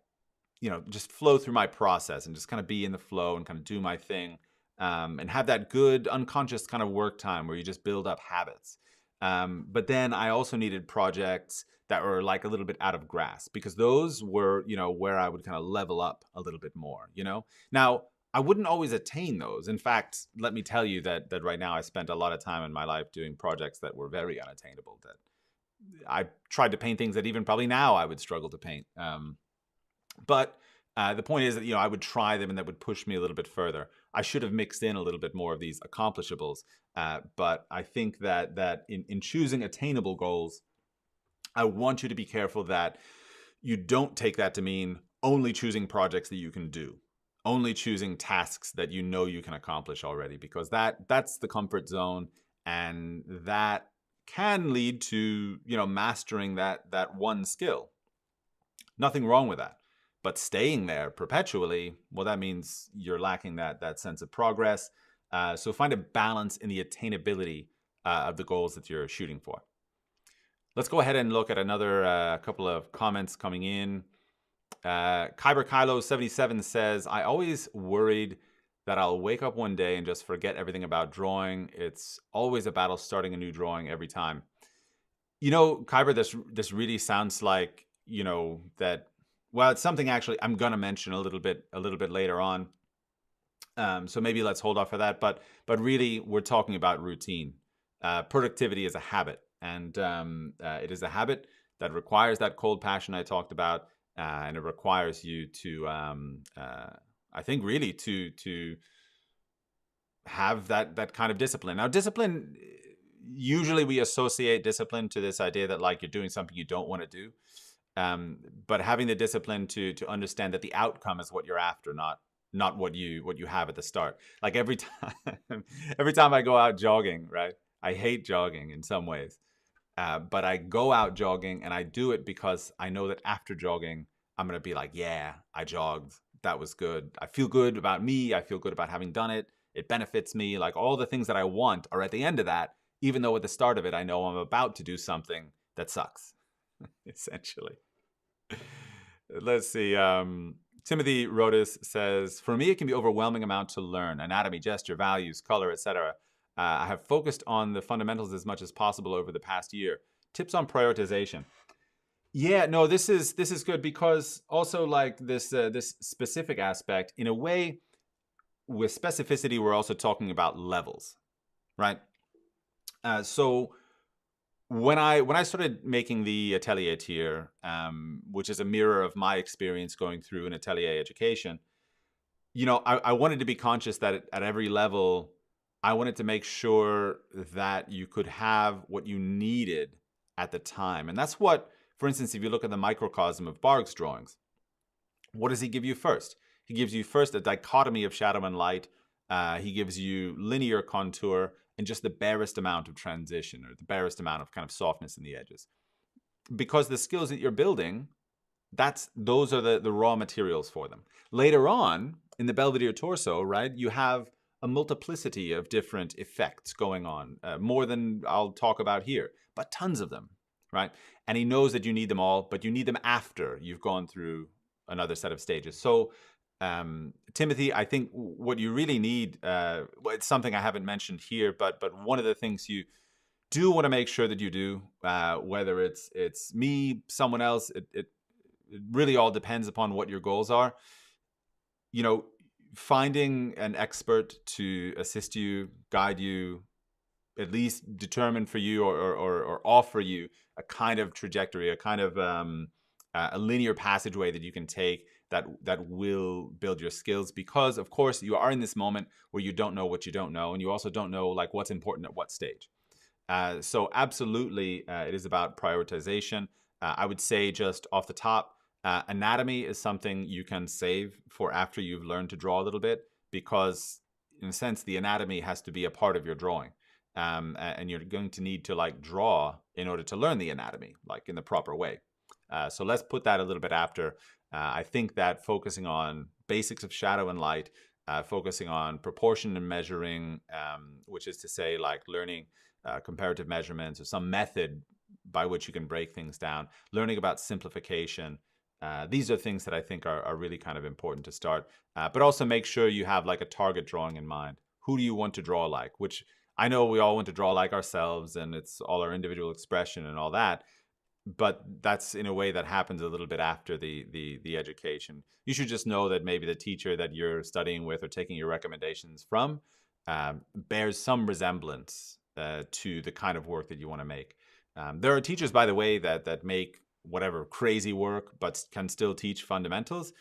just flow through my process and just kind of be in the flow and kind of do my thing, and have that good unconscious kind of work time where you just build up habits. But then I also needed projects that were like a little bit out of grasp, because those were, where I would kind of level up a little bit more, Now, I wouldn't always attain those. In fact, let me tell you that right now I spent a lot of time in my life doing projects that were very unattainable, that I tried to paint things that even probably now I would struggle to paint. But the point is that, I would try them and that would push me a little bit further. I should have mixed in a little bit more of these accomplishables. But I think that in choosing attainable goals, I want you to be careful that you don't take that to mean only choosing projects that you can do, only choosing tasks that you can accomplish already, because that's the comfort zone, and that can lead to, mastering that one skill. Nothing wrong with that. But staying there perpetually, well, that means you're lacking that sense of progress. So find a balance in the attainability of the goals that you're shooting for. Let's go ahead and look at another couple of comments coming in. Kyber Kylo 77 says, I always worried that I'll wake up one day and just forget everything about drawing. It's always a battle starting a new drawing every time. Kyber, this really sounds like, that, well, it's something actually I'm going to mention a little bit later on. So maybe let's hold off for that. But really, we're talking about routine. Productivity is a habit, and it is a habit that requires that cold passion I talked about, and it requires you to, I think, really to have that kind of discipline. Now, discipline, usually we associate discipline to this idea that like you're doing something you don't want to do. But having the discipline to understand that the outcome is what you're after, not what you have at the start. Like every time I go out jogging, right? I hate jogging in some ways, but I go out jogging and I do it because I know that after jogging, I'm gonna be like, yeah, I jogged. That was good. I feel good about me. I feel good about having done it. It benefits me. Like all the things that I want are at the end of that, even though at the start of it, I know I'm about to do something that sucks. Essentially. Let's see. Timothy Rodas says, for me, it can be overwhelming amount to learn: anatomy, gesture, values, color, etc. I have focused on the fundamentals as much as possible over the past year. Tips on prioritization. Yeah, no, this is good, because also like this specific aspect, in a way, with specificity, we're also talking about levels, right? So when I started making the Atelier tier, which is a mirror of my experience going through an Atelier education, I wanted to be conscious that at every level, I wanted to make sure that you could have what you needed at the time. And that's what, for instance, if you look at the microcosm of Bargues' drawings, what does he give you first? He gives you first a dichotomy of shadow and light. He gives you linear contour and just the barest amount of transition, or the barest amount of kind of softness in the edges. Because the skills that you're building, those are the raw materials for them. Later on, in the Belvedere torso, right, you have a multiplicity of different effects going on, more than I'll talk about here, but tons of them, right? And he knows that you need them all, but you need them after you've gone through another set of stages. So, Timothy, I think what you really need, it's something I haven't mentioned here, but one of the things you do want to make sure that you do, whether it's me, someone else, it really all depends upon what your goals are. Finding an expert to assist you, guide you, at least determine for you, or offer you a kind of trajectory, a kind of a linear passageway that you can take that will build your skills. Because of course you are in this moment where you don't know what you don't know, and you also don't know like what's important at what stage. So absolutely, it is about prioritization. I would say, just off the top, anatomy is something you can save for after you've learned to draw a little bit, because in a sense the anatomy has to be a part of your drawing, and you're going to need to like draw in order to learn the anatomy like in the proper way. So let's put that a little bit after. I think that focusing on basics of shadow and light, focusing on proportion and measuring, which is to say like learning comparative measurements or some method by which you can break things down, learning about simplification. These are things that I think are really kind of important to start. But also make sure you have like a target drawing in mind. Who do you want to draw like? Which I know we all want to draw like ourselves, and it's all our individual expression and all that. But that's in a way that happens a little bit after the education. You should just know that maybe the teacher that you're studying with or taking your recommendations from bears some resemblance to the kind of work that you want to make. There are teachers, by the way, that make whatever crazy work but can still teach fundamentals.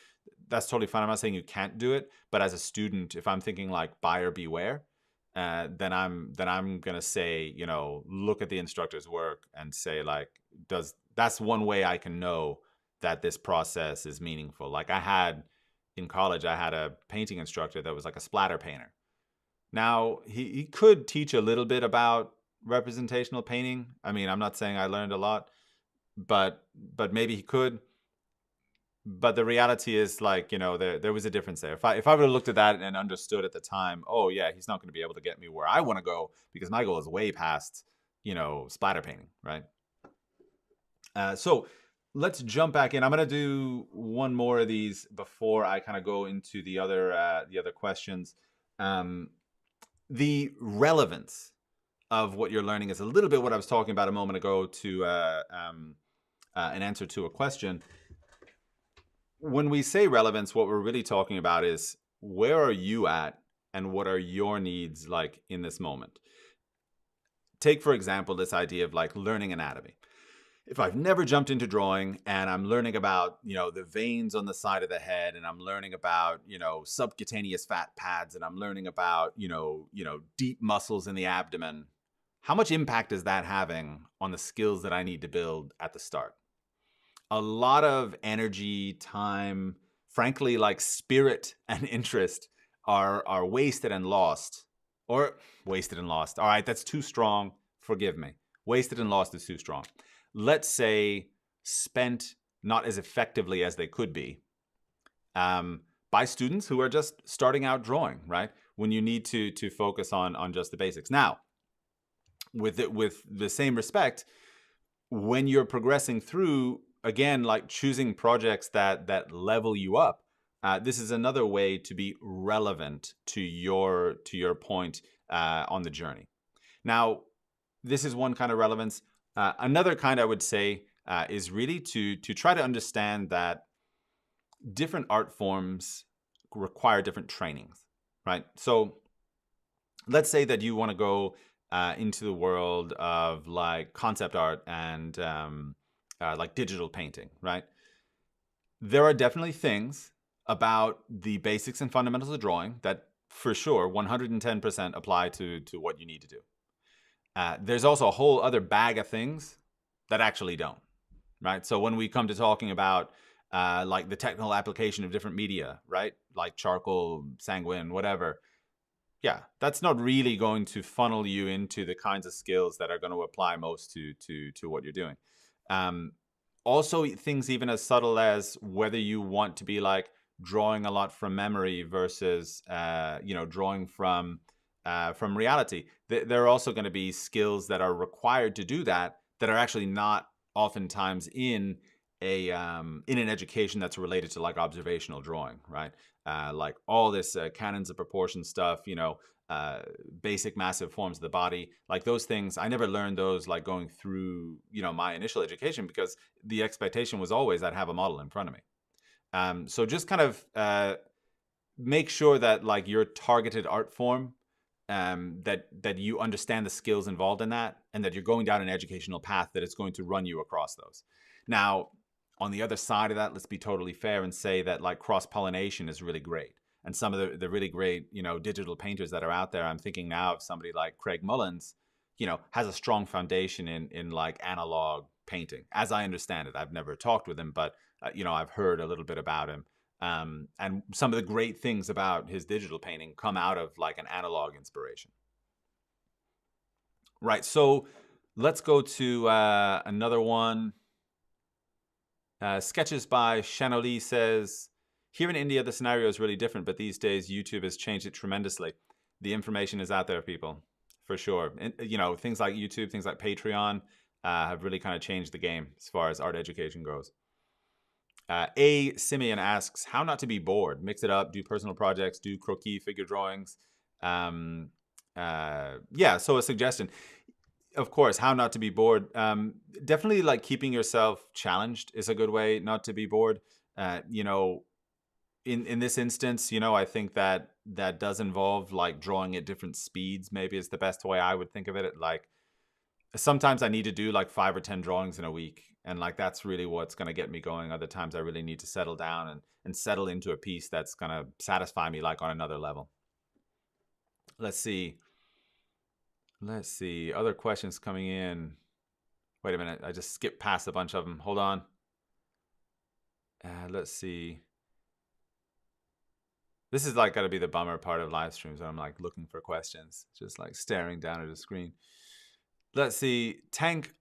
That's totally fine. I'm not saying you can't do it, but as a student, if I'm thinking like buyer beware, then I'm gonna say, look at the instructor's work and say like, that's one way I can know that this process is meaningful. Like in college, I had a painting instructor that was like a splatter painter. Now he could teach a little bit about representational painting. I mean, I'm not saying I learned a lot, but maybe he could. But the reality is, like, there was a difference there. If I would have looked at that and understood at the time, oh yeah, he's not going to be able to get me where I want to go, because my goal is way past, splatter painting, right? So let's jump back in. I'm going to do one more of these before I kind of go into the other questions. The relevance of what you're learning is a little bit what I was talking about a moment ago to an answer to a question. When we say relevance, what we're really talking about is, where are you at and what are your needs like in this moment? Take, for example, this idea of like learning anatomy. If I've never jumped into drawing and I'm learning about, the veins on the side of the head, and I'm learning about, subcutaneous fat pads, and I'm learning about, deep muscles in the abdomen, how much impact is that having on the skills that I need to build at the start? A lot of energy, time, frankly, like spirit and interest are wasted and lost. Or wasted and lost. All right, that's too strong. Forgive me. Wasted and lost is too strong. Let's say spent not as effectively as they could be by students who are just starting out drawing, right? When you need to focus on just the basics. Now, with the same respect, when you're progressing through, again, like choosing projects that level you up, this is another way to be relevant to your point on the journey. Now, this is one kind of relevance. Another kind I would say is really to try to understand that different art forms require different trainings, right? So let's say that you want to go into the world of like concept art and like digital painting, right? There are definitely things about the basics and fundamentals of drawing that for sure 110% apply to what you need to do. There's also a whole other bag of things that actually don't, right? So when we come to talking about like the technical application of different media, right? Like charcoal, sanguine, whatever. Yeah, that's not really going to funnel you into the kinds of skills that are going to apply most to what you're doing. Also, things even as subtle as whether you want to be like drawing a lot from memory versus drawing from reality. There are also going to be skills that are required to do that are actually not oftentimes in an education that's related to like observational drawing, right? Like all this canons of proportion stuff, basic massive forms of the body, like those things. I never learned those like going through, my initial education, because the expectation was always I'd have a model in front of me. So just kind of make sure that like your targeted art form, that you understand the skills involved in that, and that you're going down an educational path that is going to run you across those. Now, on the other side of that, let's be totally fair and say that like cross-pollination is really great. And some of the really great, digital painters that are out there, I'm thinking now of somebody like Craig Mullins, has a strong foundation in like analog painting, as I understand it. I've never talked with him, but, I've heard a little bit about him. And some of the great things about his digital painting come out of like an analog inspiration. Right. So let's go to another one. Sketches by Shanoli says, here in India, the scenario is really different, but these days YouTube has changed it tremendously. The information is out there, people, for sure. And, things like YouTube, things like Patreon have really kind of changed the game as far as art education goes. A. Simeon asks, how not to be bored? Mix it up, do personal projects, do croquis, figure drawings. So a suggestion. Of course, how not to be bored. Definitely like keeping yourself challenged is a good way not to be bored. In this instance, I think that does involve like drawing at different speeds, maybe is the best way I would think of it. Like sometimes I need to do like 5 or 10 drawings in a week. And like that's really what's going to get me going. Other times I really need to settle down and settle into a piece that's going to satisfy me like on another level. Let's see. Other questions coming in. Wait a minute. I just skipped past a bunch of them. Hold on. Let's see. This is like got to be the bummer part of live streams when I'm like looking for questions, just like staring down at a screen. Let's see. Tank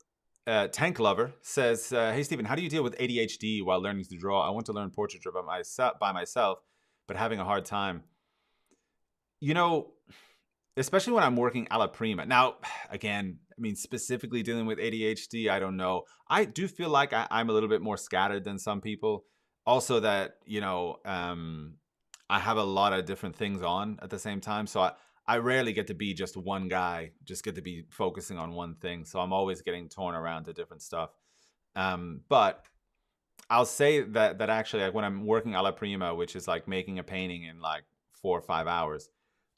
Lover says, hey, Stephen, how do you deal with ADHD while learning to draw? I want to learn portraiture by myself, but having a hard time. Especially when I'm working a la prima. Now, again, I mean, specifically dealing with ADHD, I don't know. I do feel like I'm a little bit more scattered than some people. Also that, I have a lot of different things on at the same time. So I rarely get to be just one guy, just get to be focusing on one thing. So I'm always getting torn around to different stuff. But I'll say that actually, like when I'm working a la prima, which is like making a painting in like 4 or 5 hours,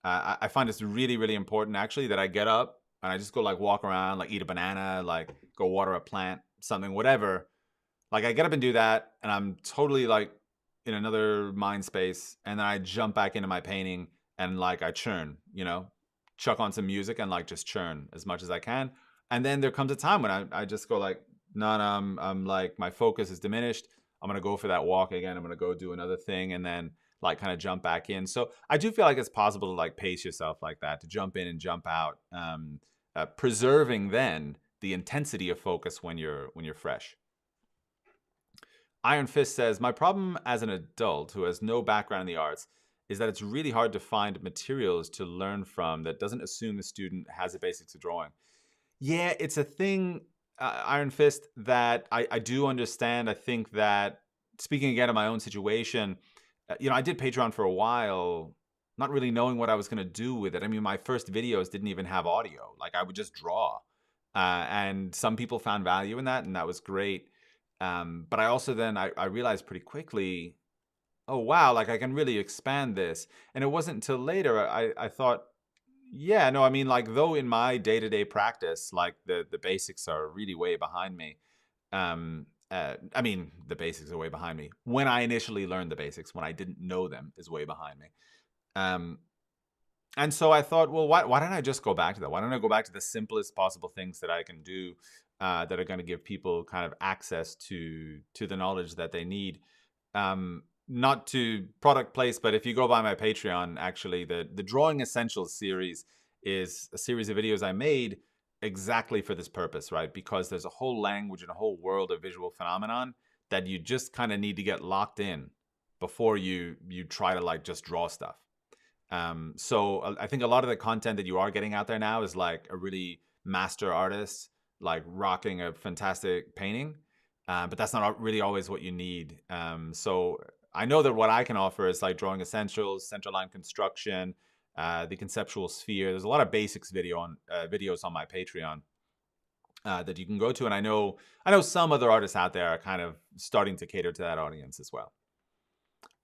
I find it's really, really important actually that I get up and I just go like walk around, like eat a banana, like go water a plant, something, whatever. Like I get up and do that and I'm totally like in another mind space, and then I jump back into my painting and like I churn, chuck on some music and like just churn as much as I can. And then there comes a time when I just go like, no, I'm like, my focus is diminished. I'm going to go for that walk again. I'm going to go do another thing and then like kind of jump back in. So I do feel like it's possible to like pace yourself like that, to jump in and jump out, preserving then the intensity of focus when you're fresh. Iron Fist says, my problem as an adult who has no background in the arts is that it's really hard to find materials to learn from that doesn't assume the student has the basics of drawing. Yeah, it's a thing, Iron Fist, that I do understand. I think that, speaking again of my own situation, I did Patreon for a while, not really knowing what I was going to do with it. I mean, my first videos didn't even have audio. Like, I would just draw. And some people found value in that, and that was great. But I also then I realized pretty quickly, oh, wow, like I can really expand this. And it wasn't until later I thought, yeah, no, I mean, like, though in my day-to-day practice, like the basics are really way behind me. I mean, the basics are way behind me. When I initially learned the basics, when I didn't know them, is way behind me. Um, and so I thought, well, why don't I just go back to that? Why don't I go back to the simplest possible things that I can do that are going to give people kind of access to the knowledge that they need? Not to product place, but if you go by my Patreon, actually, the Drawing Essentials series is a series of videos I made exactly for this purpose, right? Because there's a whole language and a whole world of visual phenomenon that you just kind of need to get locked in before you try to like just draw stuff. So I think a lot of the content that you are getting out there now is like a really master artist, like rocking a fantastic painting. But that's not really always what you need. So I know that what I can offer is like drawing essentials, center line construction, the conceptual sphere. There's a lot of basics videos on my Patreon that you can go to. And I know some other artists out there are kind of starting to cater to that audience as well.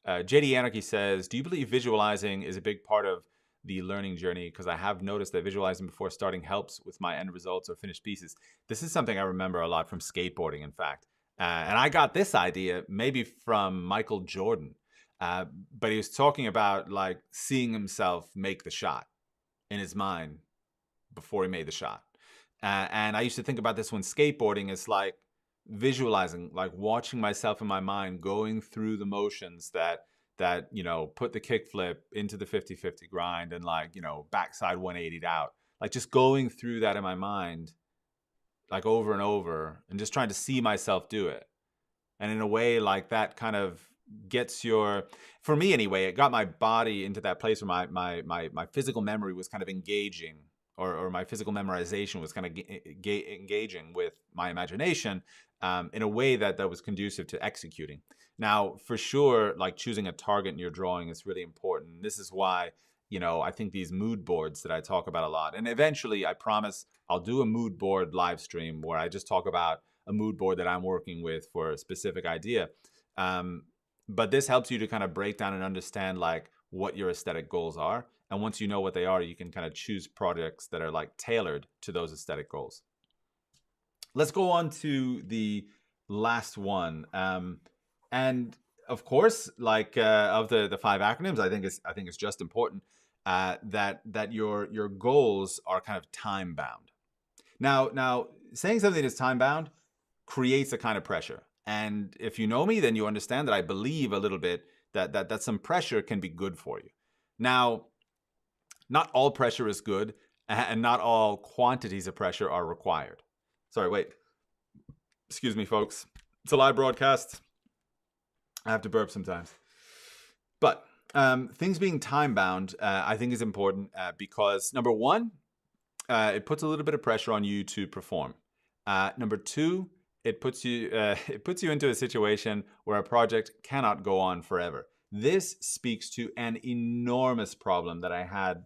JD Anarchy says, do you believe visualizing is a big part of the learning journey? Because I have noticed that visualizing before starting helps with my end results or finished pieces. This is something I remember a lot from skateboarding, in fact. And I got this idea maybe from Michael Jordan. But he was talking about like seeing himself make the shot in his mind before he made the shot. And I used to think about this when skateboarding is like visualizing, like watching myself in my mind going through the motions that put the kickflip into the 50-50 grind and like, backside 180'd out. Like just going through that in my mind like over and over and just trying to see myself do it. And in a way like that kind of gets for me anyway, it got my body into that place where my physical memory was kind of engaging, or my physical memorization was kind of engaging with my imagination in a way that was conducive to executing. Now, for sure, like choosing a target in your drawing is really important. This is why, I think these mood boards that I talk about a lot, and eventually I promise I'll do a mood board live stream where I just talk about a mood board that I'm working with for a specific idea. But this helps you to kind of break down and understand like what your aesthetic goals are. And once you know what they are, you can kind of choose projects that are like tailored to those aesthetic goals. Let's go on to the last one. And of course, like of the 5 acronyms, I think it's just important that your goals are kind of time bound. Now saying something is time bound creates a kind of pressure. And if you know me, then you understand that I believe a little bit that some pressure can be good for you. Now, not all pressure is good, and not all quantities of pressure are required. Sorry, wait. Excuse me, folks. It's a live broadcast. I have to burp sometimes. But things being time-bound, I think is important because, number one, it puts a little bit of pressure on you to perform. Number two, it puts you into a situation where a project cannot go on forever. This speaks to an enormous problem that I had.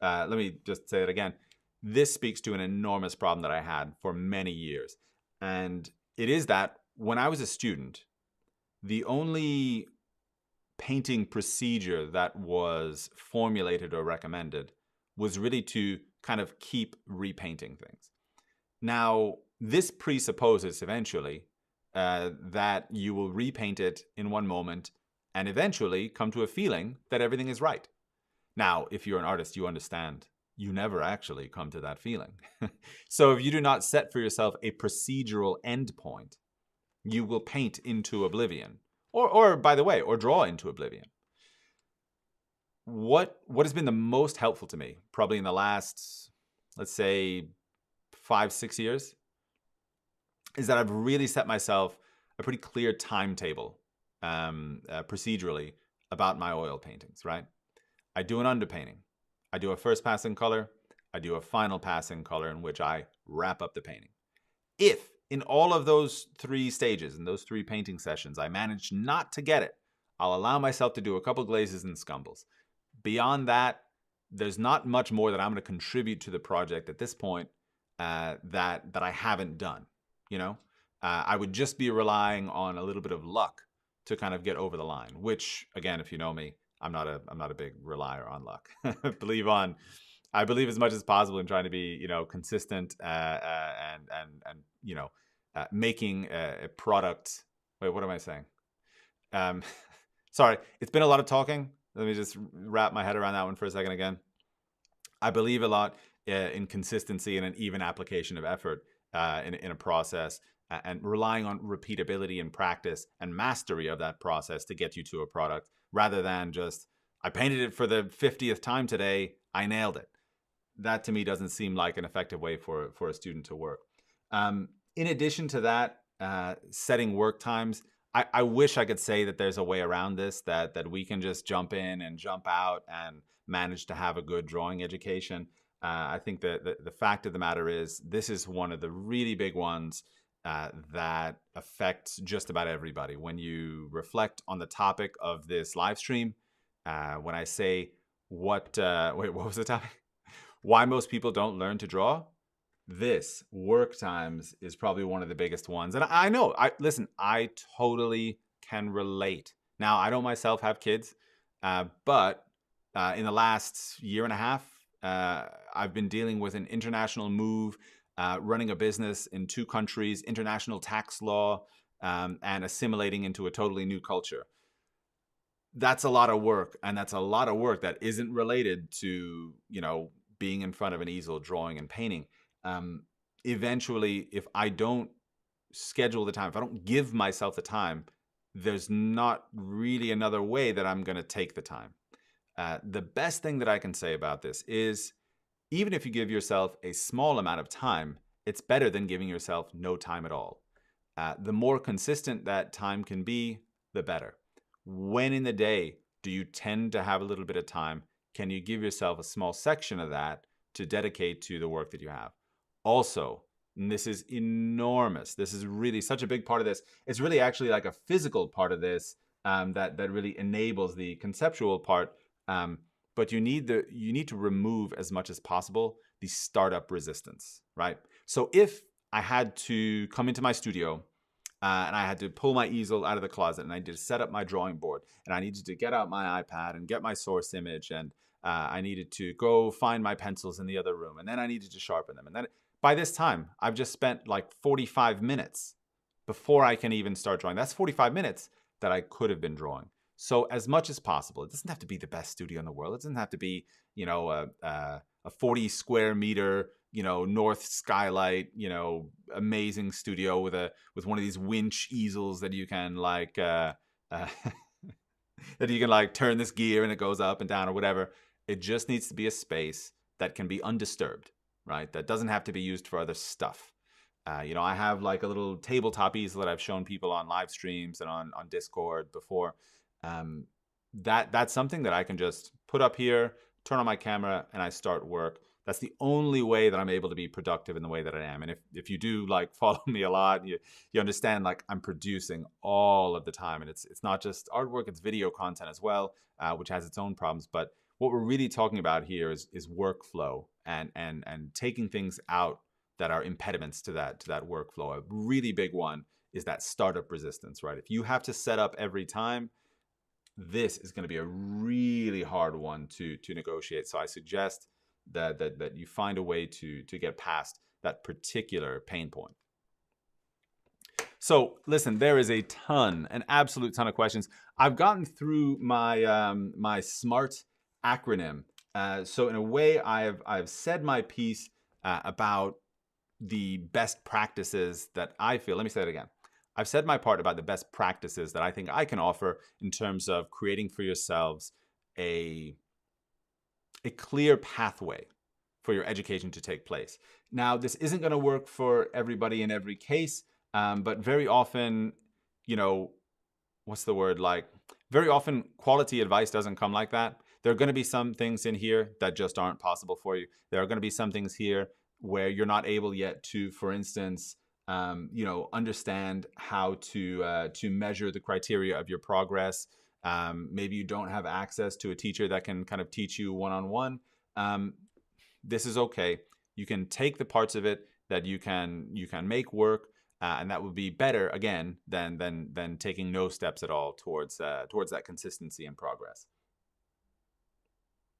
Let me just say it again. This speaks to an enormous problem that I had for many years. And it is that when I was a student, the only painting procedure that was formulated or recommended was really to kind of keep repainting things. Now, this presupposes eventually that you will repaint it in one moment and eventually come to a feeling that everything is right. Now, if you're an artist, you understand you never actually come to that feeling. So if you do not set for yourself a procedural endpoint, you will paint into oblivion, or by the way, or draw into oblivion. What has been the most helpful to me, probably in the last, let's say, 5-6 years, is that I've really set myself a pretty clear timetable procedurally about my oil paintings, right? I do an underpainting. I do a first pass in color. I do a final pass in color in which I wrap up the painting. If in all of those 3 stages, in those 3 painting sessions, I manage not to get it I'll allow myself to do a couple glazes and scumbles. Beyond that, there's not much more that I'm going to contribute to the project at this point that I haven't done. You know, I would just be relying on a little bit of luck to kind of get over the line. Which, again, if you know me, I'm not a big relier on luck. I believe as much as possible in trying to be, consistent and making a product. Wait, what am I saying? Um, sorry, it's been a lot of talking. Let me just wrap my head around that one for a second again. I believe a lot in consistency and an even application of effort in a process, and relying on repeatability and practice and mastery of that process to get you to a product, rather than just, I painted it for the 50th time today, I nailed it. That to me doesn't seem like an effective way for a student to work. In addition to that, setting work times. I wish I could say that there's a way around this, that we can just jump in and jump out and manage to have a good drawing education. I think that the fact of the matter is, this is one of the really big ones that affects just about everybody. When you reflect on the topic of this live stream, when I say what was the topic? Why most people don't learn to draw? This work times is probably one of the biggest ones. And I know, I totally can relate. Now, I don't myself have kids, but in the last year and a half, I've been dealing with an international move, running a business in 2 countries, international tax law, and assimilating into a totally new culture. That's a lot of work, and that's a lot of work that isn't related to, being in front of an easel, drawing and painting. Eventually, if I don't schedule the time, if I don't give myself the time, there's not really another way that I'm going to take the time. The best thing that I can say about this is, even if you give yourself a small amount of time, it's better than giving yourself no time at all. The more consistent that time can be, the better. When in the day do you tend to have a little bit of time? Can you give yourself a small section of that to dedicate to the work that you have? Also, and this is enormous, this is really such a big part of this, it's really actually like a physical part of this, that really enables the conceptual part, but you need to remove as much as possible the startup resistance, right? So if I had to come into my studio and I had to pull my easel out of the closet, and I needed to set up my drawing board, and I needed to get out my iPad and get my source image, and I needed to go find my pencils in the other room, and then I needed to sharpen them, and then by this time, I've just spent like 45 minutes before I can even start drawing. That's 45 minutes that I could have been drawing. So as much as possible, it doesn't have to be the best studio in the world. It doesn't have to be, a 40 square meter, north skylight, amazing studio with one of these winch easels that you can that you can turn this gear and it goes up and down or whatever. It just needs to be a space that can be undisturbed, right? That doesn't have to be used for other stuff. I have like a little tabletop easel that I've shown people on live streams and on Discord before. That's something that I can just put up here, turn on my camera, and I start work. That's the only way that I'm able to be productive in the way that I am. And if you do follow me a lot, you understand I'm producing all of the time. And it's not just artwork, it's video content as well, which has its own problems. But what we're really talking about here is workflow and taking things out that are impediments to that workflow. A really big one is that startup resistance, right? If you have to set up every time, this is going to be a really hard one to negotiate. So I suggest that you find a way to get past that particular pain point. So listen, there is an absolute ton of questions. I've gotten through my my S.M.A.R.T acronym. So in a way, I've said my piece about the best practices that I feel. Let me say that again. I've said my part about the best practices that I think I can offer in terms of creating for yourselves a clear pathway for your education to take place. Now, this isn't going to work for everybody in every case, but very often, very often quality advice doesn't come like that. There are going to be some things in here that just aren't possible for you. There are going to be some things here where you're not able yet to, for instance, understand how to measure the criteria of your progress. Maybe you don't have access to a teacher that can kind of teach you one-on-one. This is okay. You can take the parts of it that you can make work, and that would be better again than taking no steps at all towards that consistency and progress.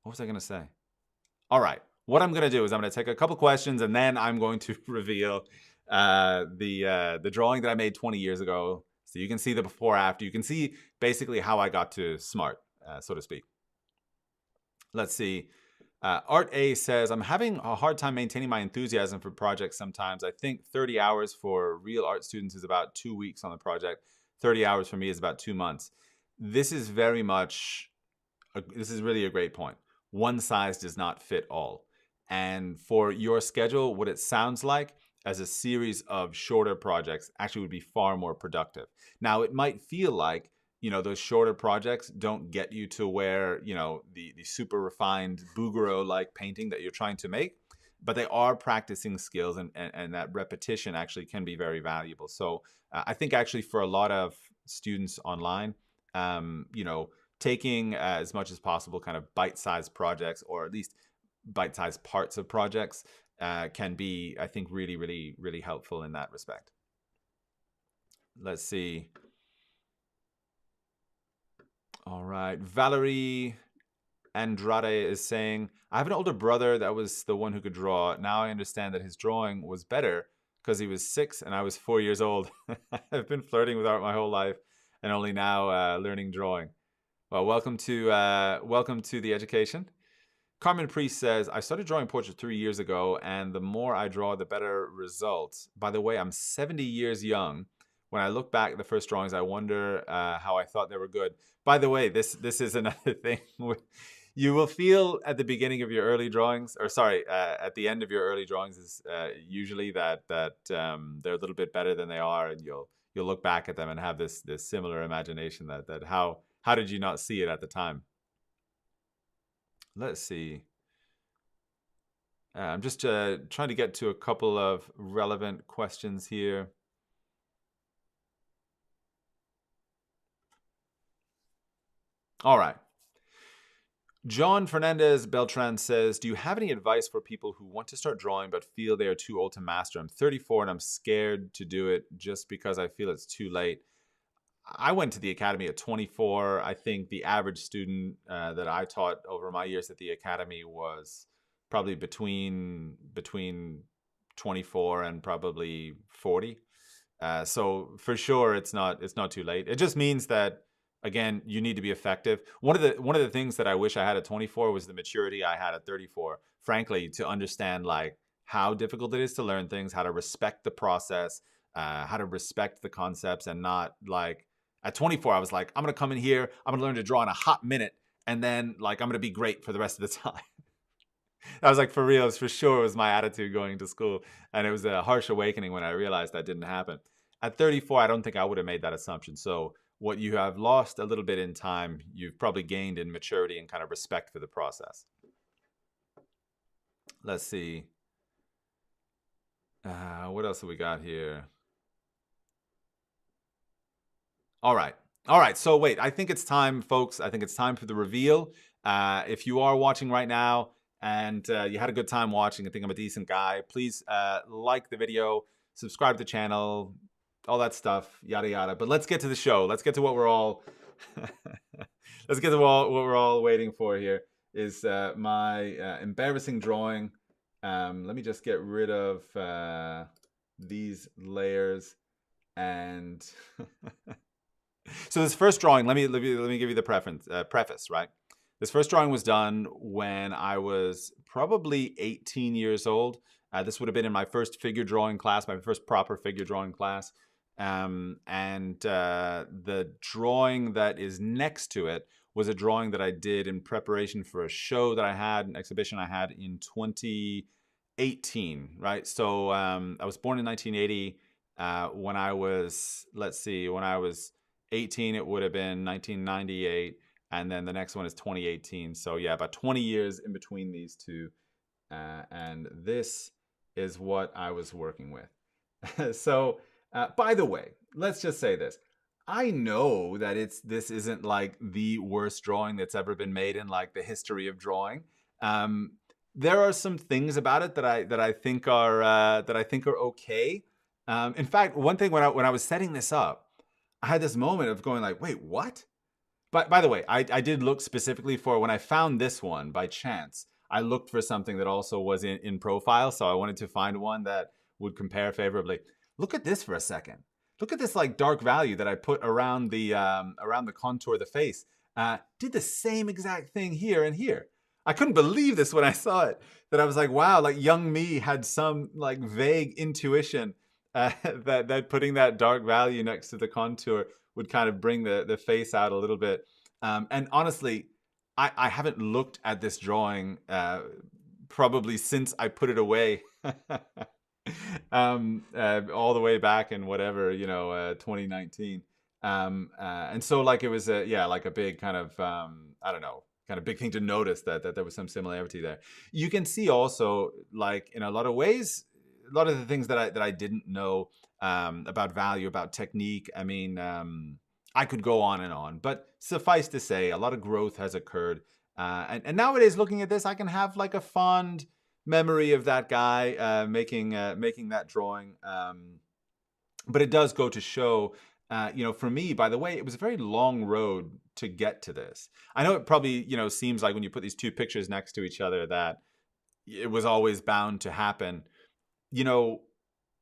What was I going to say? All right. What I'm going to do is I'm going to take a couple questions, and then I'm going to reveal the drawing that I made 20 years ago. So you can see the before after. You can see basically how I got to SMART, so to speak. Let's see. Art A says, I'm having a hard time maintaining my enthusiasm for projects sometimes. I think 30 hours for real art students is about 2 weeks on the project. 30 hours for me is about 2 months. This is very much, this is really a great point. One size does not fit all. And for your schedule, what it sounds like as a series of shorter projects actually would be far more productive. Now, it might feel like, you know, those shorter projects don't get you to where, you know, the super refined Bouguereau-like painting that you're trying to make, but they are practicing skills, and that repetition actually can be very valuable. So I think actually for a lot of students online, you know, taking as much as possible kind of bite-sized projects, or at least bite-sized parts of projects, can be, I think, really, really, really helpful in that respect. Let's see. All right. Valerie Andrade is saying, I have an older brother that was the one who could draw. Now I understand that his drawing was better because he was 6 and I was 4 years old. I've been flirting with art my whole life and only now learning drawing. Well, welcome to the education. Carmen Priest says, I started drawing portraits 3 years ago, and the more I draw, the better results. By the way, I'm 70 years young. When I look back at the first drawings, I wonder how I thought they were good. By the way, this is another thing. You will feel at the beginning of your early drawings, or sorry, at the end of your early drawings is usually that they're a little bit better than they are, and you'll look back at them and have this similar imagination that how did you not see it at the time? Let's see. I'm just trying to get to a couple of relevant questions here. All right. John Fernandez Beltran says, do you have any advice for people who want to start drawing but feel they are too old to master? I'm 34 and I'm scared to do it just because I feel it's too late. I went to the academy at 24. I think the average student that I taught over my years at the academy was probably between 24 and probably 40. So for sure, it's not too late. It just means that, again, you need to be effective. One of the things that I wish I had at 24 was the maturity I had at 34. Frankly, to understand like how difficult it is to learn things, how to respect the process, how to respect the concepts, and not like at 24, I was like, I'm going to come in here, I'm going to learn to draw in a hot minute, and then like I'm going to be great for the rest of the time. I was like, for real, for sure was my attitude going to school. And it was a harsh awakening when I realized that didn't happen. At 34, I don't think I would have made that assumption. So what you have lost a little bit in time, you've probably gained in maturity and kind of respect for the process. Let's see. What else have we got here? All right. All right. So wait, I think it's time, folks. I think it's time for the reveal. If you are watching right now and you had a good time watching and think I'm a decent guy, please like the video, subscribe to the channel, all that stuff, yada, yada. But let's get to the show. Let's get to what we're all, let's get to what we're all waiting for here is my embarrassing drawing. Let me just get rid of these layers and... So this first drawing, let me give you the preface, right? This first drawing was done when I was probably 18 years old. This would have been in my first figure drawing class, my first proper figure drawing class. The drawing that is next to it was a drawing that I did in preparation for a show that I had, an exhibition I had in 2018, right? So I was born in 1980. When I was, let's see, when I was 18, it would have been 1998, and then the next one is 2018. So yeah, about 20 years in between these two, and this is what I was working with. So by the way, let's just say this. I know that this isn't like the worst drawing that's ever been made in like the history of drawing. Um, there are some things about it that I think are okay. In fact, one thing when I was setting this up, I had this moment of going like, wait, what? But by the way, I did look specifically for when I found this one by chance. I looked for something that also was in profile, so I wanted to find one that would compare favorably. Look at this for a second. Look at this like dark value that I put around the contour of the face. Did the same exact thing here and here. I couldn't believe this when I saw it. That I was like, wow, like young me had some like vague intuition that putting that dark value next to the contour would kind of bring the face out a little bit. And honestly, I haven't looked at this drawing probably since I put it away. All the way back in whatever, 2019. And so like it was like a big kind of, I don't know, kind of big thing to notice that there was some similarity there. You can see also like in a lot of ways, a lot of the things that I didn't know about value, about technique. I mean, I could go on, but suffice to say, a lot of growth has occurred. And nowadays, looking at this, I can have like a fond memory of that guy making that drawing. But it does go to show, for me, by the way, it was a very long road to get to this. I know it probably, seems like when you put these two pictures next to each other that it was always bound to happen.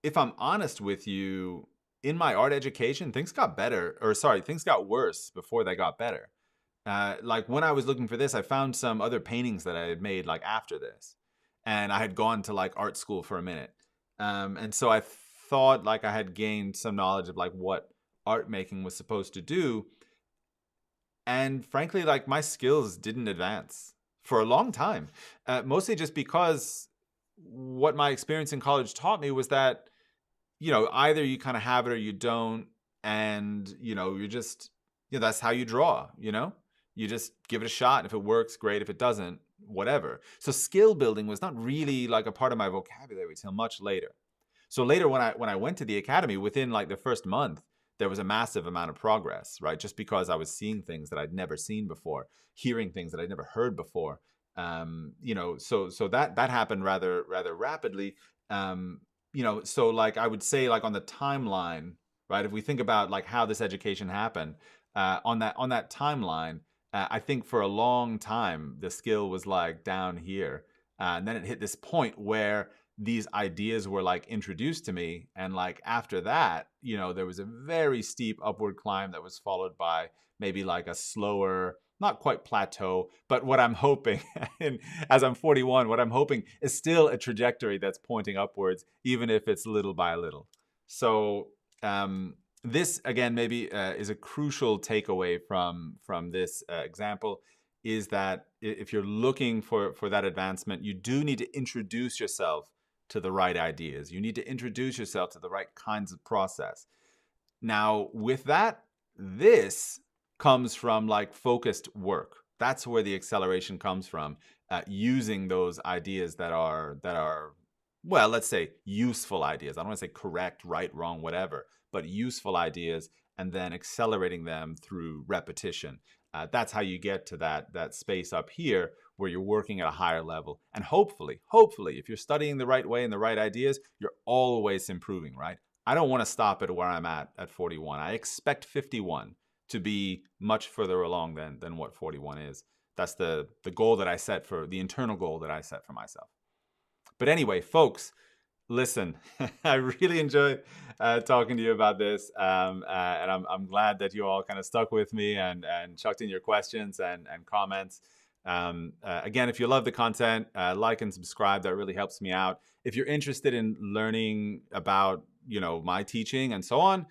If I'm honest with you, in my art education, things got better, or sorry, things got worse before they got better. Like when I was looking for this, I found some other paintings that I had made like after this, and I had gone to like art school for a minute, and so I thought like I had gained some knowledge of like what art making was supposed to do, and frankly, like my skills didn't advance for a long time, mostly just because what my experience in college taught me was that either you kind of have it or you don't. And, you're just, that's how you draw, you just give it a shot. And if it works, great. If it doesn't, whatever. So skill building was not really like a part of my vocabulary till much later. So later when I went to the academy, within like the first month, there was a massive amount of progress, right? Just because I was seeing things that I'd never seen before, hearing things that I'd never heard before. So that happened rather rapidly. So like I would say like on the timeline, right? If we think about like how this education happened, on that timeline, I think for a long time the skill was like down here, and then it hit this point where these ideas were like introduced to me, and like after that, there was a very steep upward climb that was followed by maybe like a slower, not quite plateau, but what I'm hoping, and as I'm 41, what I'm hoping is still a trajectory that's pointing upwards, even if it's little by little. So this again maybe is a crucial takeaway from this example, is that if you're looking for that advancement, you do need to introduce yourself to the right ideas. You need to introduce yourself to the right kinds of process. Now, with that, this comes from like focused work. That's where the acceleration comes from, using those ideas that are well, let's say useful ideas. I don't want to say correct, right, wrong, whatever, but useful ideas, and then accelerating them through repetition. That's how you get to that space up here where you're working at a higher level. And hopefully, if you're studying the right way and the right ideas, you're always improving, right? I don't want to stop at where I'm at 41. I expect 51 to be much further along than what 41 is. That's the goal that I set, for the internal goal that I set for myself. But anyway, folks, listen, I really enjoyed talking to you about this, and I'm glad that you all kind of stuck with me and chucked in your questions and comments. Again, if you love the content, like and subscribe. That really helps me out. If you're interested in learning about my teaching and so on,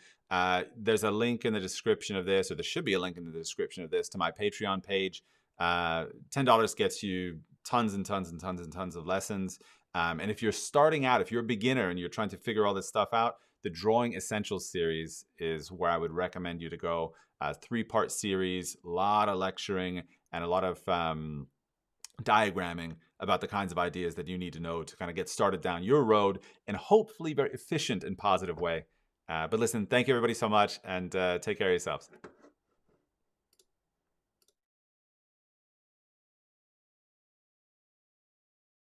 there's a link in the description of this, or there should be a link in the description of this, to my Patreon page. $10 gets you tons and tons and tons and tons of lessons. And if you're starting out, if you're a beginner and you're trying to figure all this stuff out, the Drawing Essentials series is where I would recommend you to go. 3-part series, a lot of lecturing and a lot of diagramming about the kinds of ideas that you need to know to kind of get started down your road in a hopefully very efficient and positive way. But listen, thank you everybody so much, and take care of yourselves.